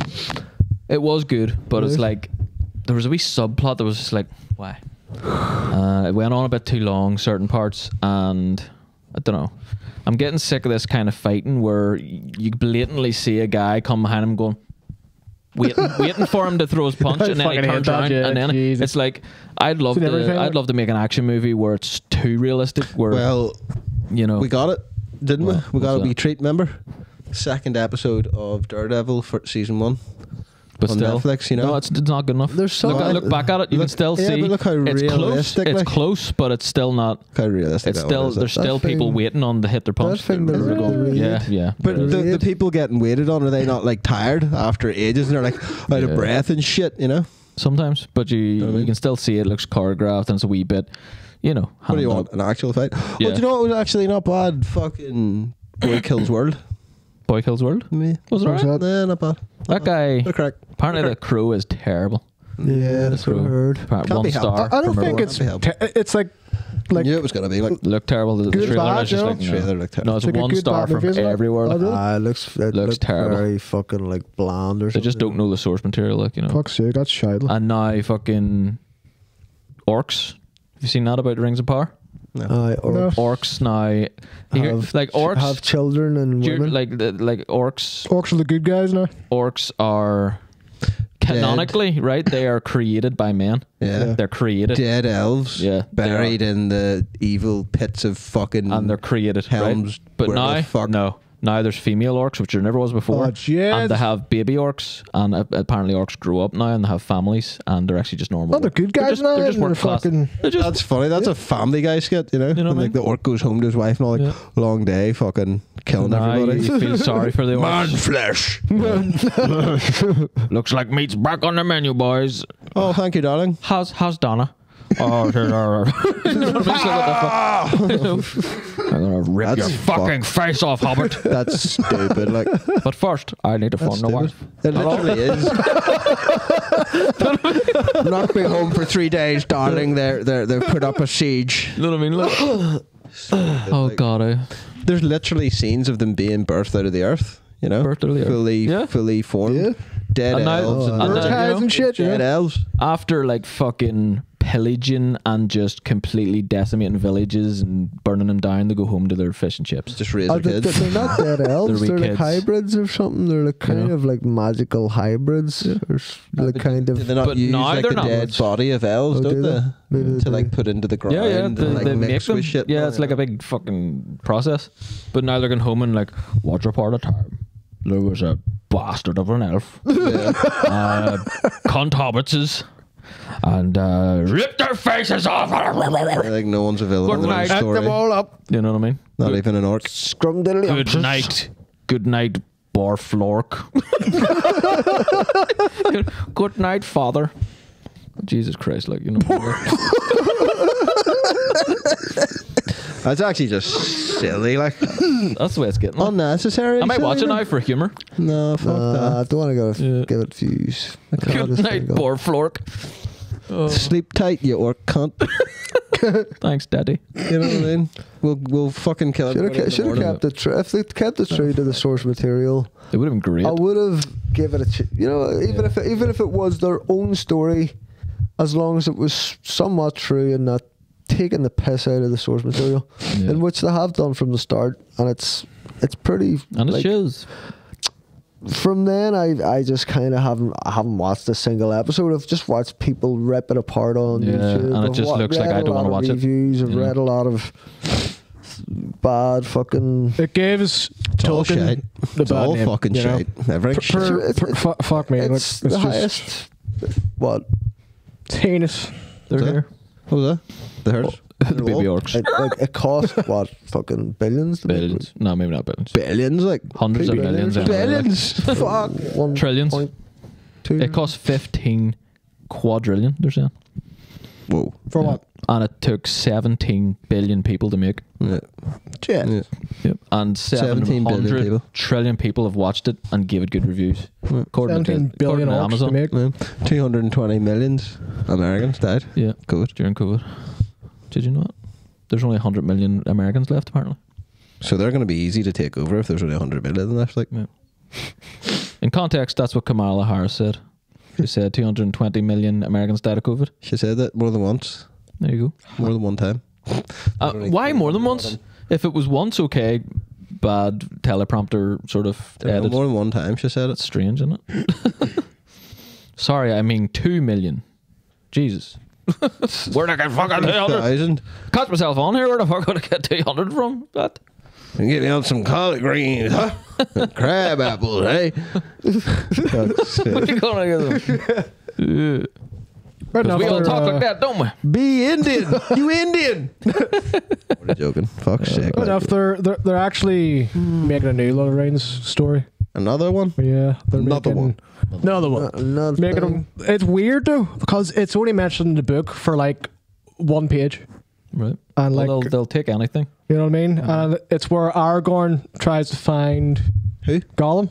It was good, but it's Really? like, there was a wee subplot that was just like, why? It went on a bit too long, certain parts, and I don't know. I'm getting sick of this kind of fighting where you blatantly see a guy come behind him going, waiting for him to throw his punch, I and then he fucking hate turns that, around, yeah, and then Jesus. it's like, I'd love Seen everything, like- to make an action movie where it's too realistic, where, Well, you know, we got it, didn't Well, we? We got a what's wee that? treat, remember? Second episode of Daredevil for season 1. but on still, Netflix, you know? no, it's not good enough. There's some- look back at it, you can Look- still yeah, see but look how it's close. realistic, It's like- close, but it's still not. How realistic It's that still one is, there's that still people thing- waiting on to hit their punch. That thing, They're going, yeah. yeah. But the Raid. people getting waited on, are they not like tired after ages and they're like out of Yeah. breath and shit, you know? Sometimes, but you what I mean? can still see it looks choreographed and it's a wee bit, you know. What do you handled want? An actual fight? Yeah. Well, do you know what was actually not bad? Fucking Boy Kills World. Boy Kills World. Me. Was it What's alright? that? Nah, not bad. That guy. Bit of crack. Apparently, the crew is terrible. Yeah, that's what I heard. Can't One be helped. star. I don't from think everyone. it's Can't be helped. it's like I knew it was gonna be like. Looked terrible. The Good, trailer bad, is just you like know? no. Trailer looked terrible. No, it's Like a one good star bad from movie, isn't it? everywhere. Oh, really? It looks terrible. very fucking like bland or They something. just don't know the source material, like, you know. Fuck's sake, that's shite. And now fucking orcs. Have you seen that about Rings of Power? Or No. Orcs now. Like orcs. have children and women. like orcs. Orcs are the good guys now. Orcs are canonically right. They are created by men. Yeah. They're created. Dead elves. Yeah, they Buried in the evil pits of fucking. And they're created, Helms, right? But where the now, fuck- now there's female orcs, which there never was before. Oh, jeez. And they have baby orcs, and apparently orcs grow up now and they have families, and they're actually just normal. Oh, they're good guys now. They're just They're work class. fucking. They're just That's funny. That's a Family Guy skit, you know? You know And, what I like the mean? orc goes home to his wife and all, like, Yeah. long day, fucking killing now everybody. you feel sorry for the orcs. flesh. Looks like meat's back on the menu, boys. Oh, thank you, darling. How's Donna? Oh, you know what I mean? So what the fuck? I'm gonna rip That's your fucking face off, Hobbit. That's stupid. Like, But first, I need to that's phone the stupid. wife. It literally is. Not be home for 3 days, darling. They've put up a siege. You know what I mean? Look. Oh God, There's literally scenes of them being birthed out of the earth. You know, Birthed out of the earth. Yeah. fully formed. Yeah. Dead And now- elves and and now- Bird ties and shit, dead yeah. elves. after like fucking pillaging and just completely decimating villages and burning them down. They go home to their fish and chips. Just raise their kids. They're not dead elves. They're They're wee like kids. hybrids or something. They're like kind of like magical hybrids. Or like kind Do of. they not But use now like they're the not. dead body of elves, Oh, don't do they? they? Maybe they To like do. put into the ground Yeah, and like they make mix them. with shit. Yeah, it's like a big fucking process. But now they're going home and like, once upon a time, there was a bastard of an elf. Cunt hobbitses. And ripped their faces off. Like no one's available. Good night. in the story. all up. You know what I mean? Not even an orc. Scrum diddly. Good night. Good night, Borflork. Good night, Father. Jesus Christ, like, you know. That's actually just silly, like That's the way it's getting. unnecessary. I might watch it silly, now like. for humour. No, fuck I don't want to Yeah. give it views. Good night, Borflork. that. Sleep tight, you orc cunt. Thanks, Daddy. You know what I mean? We'll fucking kill Should everybody. have kept it true. If they kept it true to the source material, It would have been great. I would have given it. You know, even if it was their own story, as long as it was somewhat true and not taking the piss out of the source material, Yeah. in which they have done from the start, and it's pretty. And it like, shows. from then, I just kind of haven't watched a single episode. I've just watched people rip it apart on Yeah, YouTube. and it I've just looks like read I a don't lot wanna of watch it. reviews. I've Yeah. read a lot of bad fucking. It gives It's all Tolkien shite. the It's bad all name, fucking you know? shite. Everything shite. Fuck me. It's like, the just highest. What? heinous. They're Is it? here. What was that? The herd? The baby orcs. It cost what? Fucking billions. to make Billions. No, maybe not billions. Billions, like Hundreds of millions. anyway, like. billions. Fuck. 1 Trillions. point 2. It cost 15 quadrillion, they're saying. Whoa. For what? And it took 17 billion people to make. Yeah. Shit. Yeah. Yep. And 17 billion 700 people. trillion people have watched it and gave it good reviews. According to, 17 billion according to orcs to Amazon. make. Yeah. 220 millions Americans died. Yeah. Good. During COVID. Did you know that? There's only 100 million Americans left, apparently. So they're going to be easy to take over if there's only 100 million left. Like, Yeah. In context, that's what Kamala Harris said. She said 220 million Americans died of COVID. she said that more than once, There you more than one time. go. Why more than once? If it was once, okay, bad teleprompter sort of edit. More than one time, she said That's it. strange, isn't it? Sorry, I mean 2 million. Jesus. Where'd I get fucking 200? 1,000. Catch myself on here. Where the fuck would I get 200 from? That. And get me on some collard greens, huh? And crab apples, hey? That's Where it. you gonna get them? Yeah. Right 'Cause we all after, talk like that, don't we? Be Indian. You Indian. What are you joking? Fuck's sake. Right after, they're actually making a new Lord of the Rings story. Another one? Yeah, they're Another making one. another one. Making them. It's weird though because it's only mentioned in the book for like one page, Right. and Well, like they'll take anything. you know what I mean. And it's where Aragorn tries to find Who? Gollum.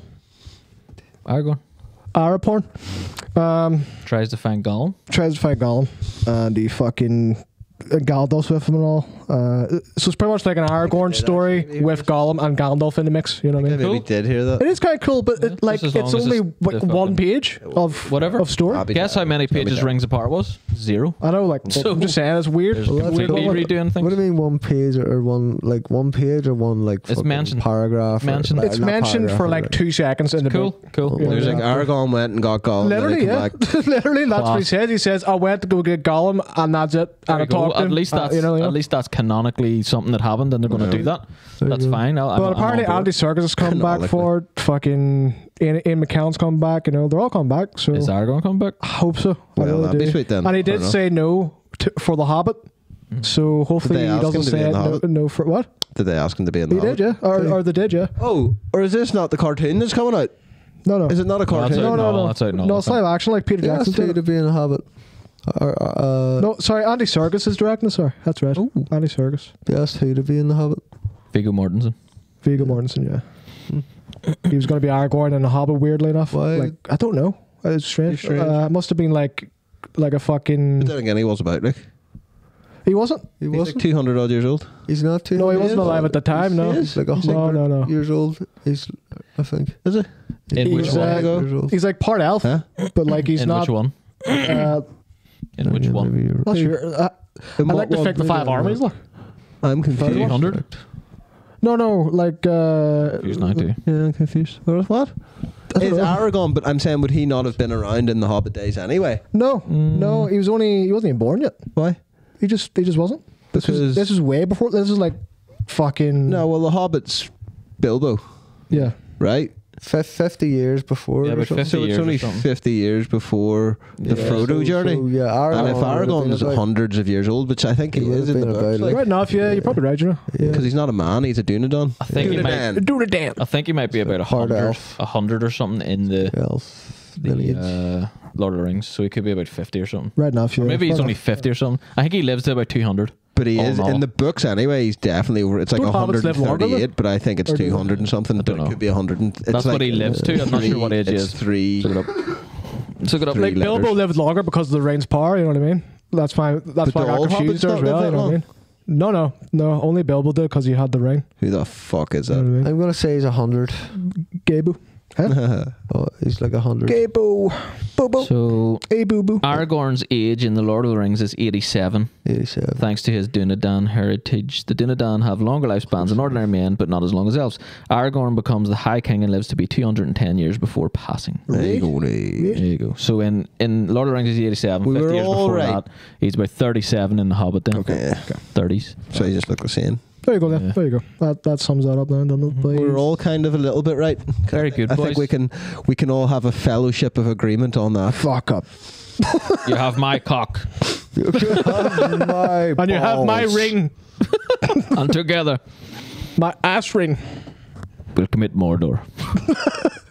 Aragorn Araporn. tries to find Gollum. Tries to find Gollum, and he fucking Gandalf's with him and all. So it's pretty much like an Aragorn story with Gollum and Gandalf in the mix. You know what I I mean? maybe did hear that. It is kind of cool, but it, like just as it's long as only it's like the one fucking- page of Whatever. of story. I'll be Guess how many pages down. Rings Apart was? 0. I know, like So- I'm just saying, it's weird. There's Weird completely one. redoing things. What do you mean one page or one page or one like It's fucking mentioned. paragraph? or- Mentioned. like, It's not mentioned paragraph, for or like 2 seconds in the Cool, book. cool. Oh, There's like yeah. Aragorn went and got Gollum. Literally, and then yeah. he come back. Literally, that's what he Class. says. He says, "I went to go get Gollum, and that's it." There And I you go. talked to At him. least that's you know, at least that's canonically something that happened, and they're going to do that. That's fine. But apparently, Andy Serkis has come back Canonically. for it. Fucking Ian McKellen's come back. You know, they're all come back. So is Aragorn coming back? I hope so. I Well, really that'd be do. sweet then. And he I did don't know. say no for the Hobbit. So hopefully they he ask doesn't him to be say in The no, Hobbit? no for what Did they ask him to be in the he did, Hobbit? yeah, or they did, yeah. Oh, or is this not the cartoon that's coming out? No, Is it not a that's cartoon? out. no, No, that's out now, No, I it's think. live action like Peter Yeah, Jackson to did. be in a Hobbit. No, sorry, Andy Serkis is directing. Sorry, that's right. Andy Serkis, They asked who to be in the Hobbit. Viggo Mortensen. Viggo Mortensen, yeah. He was going to be Aragorn in the Hobbit. Weirdly enough, Why? like I don't know. It's strange. It's strange. It must have been like a fucking. But then again, he was about like He wasn't. He he's like wasn't. 200 odd years old. He's not too. No, he wasn't alive at the time. No, He's like 100 no. years old. He's, I think. Is it? In He's, which one? Years old. He's like part elf, Huh? but like he's In not. which one? In which Yeah, one? maybe you're Not right. sure. In I'd what like to one? think the 5 armies. Look. I'm confused. 200? No, like Who's 90? Yeah, I'm confused. What? Is Aragon? But I'm saying, would he not have been around in the Hobbit days anyway? No, he wasn't even born yet. Why? He just wasn't. This Because- is way before. This is like fucking No, well, the Hobbit's Bilbo, yeah. right? 50 years before. Yeah, or but something. 50 So it's years or only something. 50 years before the Frodo So, journey. yeah, And if would have Aragon been was about- hundreds of years old, which I think he He would is have in the been books, about, like- Right enough, yeah, you're probably right, you know. because he's not a man, he's a Dunedain. I think he might. Do the dance. I think he might be about Hard 100, elf. 100 or something in the lineage. Lord of the Rings. So he could be about 50 or something. Right enough, yeah. Or maybe he's Right only enough. 50 or something. I think he lives to about 200. But he All is in all. in the books anyway. He's definitely over. It's like Don't hobbits live longer, 138, but I think it's Or do they? 200 and something. But don't it know. could be 100. It's That's like what he lives to. I'm not sure what age he it's is. three. Look it up. Look it up. Three Like Bilbo letters. lived longer because of the rain's power. You know what I mean? That's fine. That's But why I do all got confused hobbits there not as well. live You that know what I long? mean? No. Only Bilbo did because he had the rain. Who the fuck is You know that? what I mean? I'm gonna say he's 100. Gabu. Huh? Oh, he's like 100. Gabu. Boo boo. So Hey boo boo. Aragorn's age in the Lord of the Rings is 87. 87. Thanks to his Dunedain heritage, the Dunedain have longer lifespans than ordinary men, but not as long as elves. Aragorn becomes the High King and lives to be 210 years before passing. There you go. There you go. So in Lord of the Rings, he's 87. We 50 were years all before right. that, he's about 37 in The Hobbit then. Okay. 30s. So you just look the same. There you go. Then. Yeah. There you go. That sums that up then, doesn't it? Please. We're all kind of a little bit right. Very good, I boys. think we can all have a fellowship of agreement on that. Fuck up. You have my cock. My And you have my balls. ring, And together, my ass ring. we'll commit Mordor.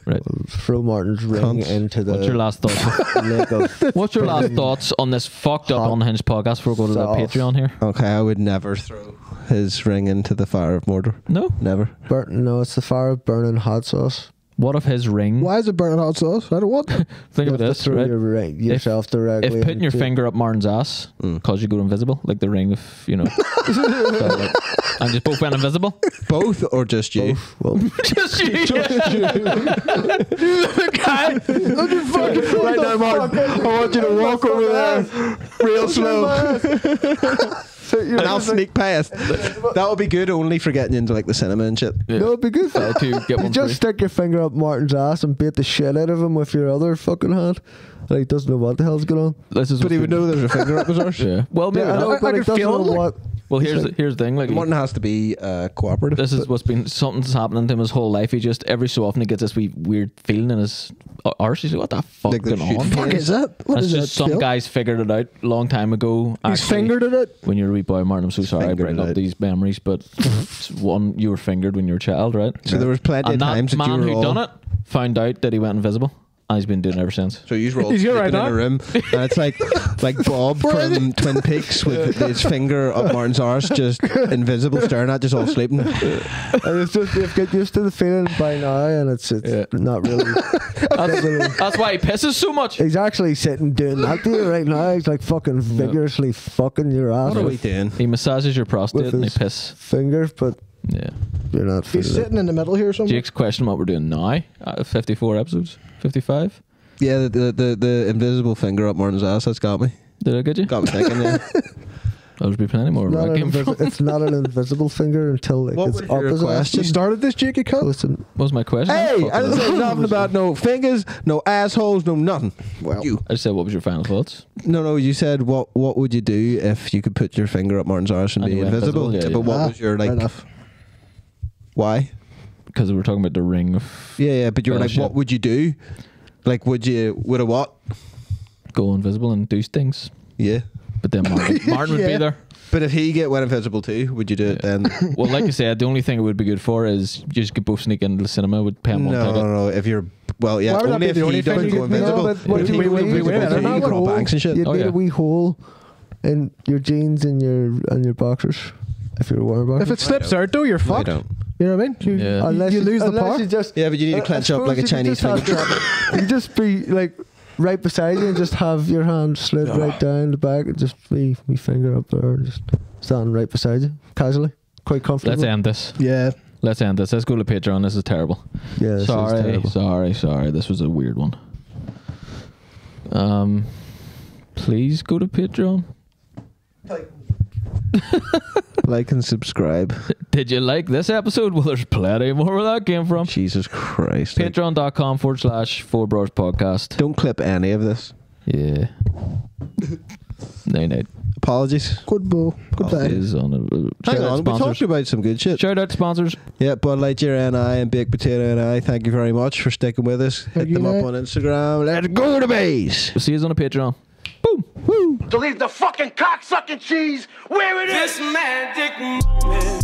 Right. Throw Martin's ring Cunts. into the What's your last thoughts? lake of What's your last thoughts on this fucked up Hot unhinged podcast before we go to the sauce. Patreon here? Okay, I would never throw his ring into the fire of Mordor. No. Never. No, it's the fire of burning hot sauce. What if his ring? Why is it burning hot sauce? I don't want. Think You of have to this, throw right? your ring, yourself directly. If putting your into- finger up Martin's ass cause you go invisible, like the ring of, so, like, and just both went invisible. Both or just you? Well, Just you. Guy, right now, Martin. I want you to walk over there Real slow. And I'll sneak past. That would be good only for getting into like the cinema and shit. Yeah. no, it'd be good. To get You one just free. stick your finger up Martin's ass and beat the shit out of him with your other fucking hand. Like, he doesn't know what the hell's going on. This is But he would know there's a finger up his arse. Yeah. Well, maybe Yeah, I not. know, but I he can doesn't feel know it, like- what. Well, here's the thing. Like, Martin has to be cooperative. this is what's been something's happening to him his whole life. He just every so often he gets this weird feeling in his arse. He's like, "What the fuck Like the going shooting on?" pain. Fuck is that? What That's is just that? some Phil? guys figured it out a long time ago. He's actually. fingered it. When you're a wee boy, Martin, I'm so sorry I Fingered bring it up out. these memories, but it's one, you were fingered when you were a child, right? So there was plenty And of times that that you man were who all... done it found out that he went invisible, and he's been doing it ever since. So you were all He's here sleeping right in now. a room, and it's like Bob from Twin Peaks with his finger up Martin's arse, just invisible, staring at, just all sleeping. And it's just, you've got used to the feeling by now, and it's Yeah. not really. That's why he pisses so much. He's actually sitting doing that to you right now. He's like fucking vigorously fucking your ass What are we with doing? He massages your prostate With and he his- piss. fingers, but Yeah. you're not He's feeling it. sitting in the middle here somewhere. Jake's question what we're doing now. 54 episodes. 55. Yeah, the invisible finger up Martin's ass, that's got me. Did I get you? Got me thinking, yeah. There'll be plenty more where Not I an came from. it's not an invisible finger until like What it's was up your his ass. question? You started this, Jake, you So cunt? it's an- What was my question? Hey, Fuck I didn't it. say nothing about no fingers, no assholes, no nothing. Well, You. I just said, what was your final thoughts? No, you said what would you do if you could put your finger up Martin's arse and And be you went invisible? invisible? Yeah, But yeah. what was your, fair like, enough. why? Because we were talking about the ring of Yeah, but you were like, Fellowship. what would you do? Like, would a what? go invisible and do things. Yeah. But then Martin would be Yeah. there. But if he went invisible too, would you do it then? Well, like I said, the only thing it would be good for is you just could both sneak into the cinema with pay him one ticket. No. If you're, well, yeah, Why would that only be if the he only thing doesn't you go could do? invisible. No, but what If do he we- goes we- invisible, we- then we- you can rob we- banks and shit. You'd Oh, need yeah. a wee hole in your jeans and your boxers if you're wearing boxers. If it slips out, though, you're I fucked. don't. You know what I mean? You, Yeah. Unless you lose the power. You just, Yeah, but you need to I clench up suppose like a you could Chinese just have finger your- trap. You could just be like right beside you and just have your hand slid right down the back and just be finger up there and just standing right beside you casually, quite comfortable. Let's end this. Yeah. Let's end this. Let's go to Patreon. This is terrible. Yeah, this is terrible. Sorry. This was a weird one. Please go to Patreon. Like and subscribe. Did you like this episode? Well, there's plenty more where that came from. Jesus Christ. Patreon.com/4Brors podcast. Don't clip any of this. Yeah. Night. Apologies. Goodbye. Is on a, Hang shout out on, we sponsors. talked about some good shit. Shout out to sponsors. Yeah, Bud Lightyear and I and Baked Potato and I, thank you very much for sticking with us. Hit you, them up mate. on Instagram. Let's go to base. We'll see you on the Patreon. To leave the fucking cocksucking cheese where it is. This magic moment.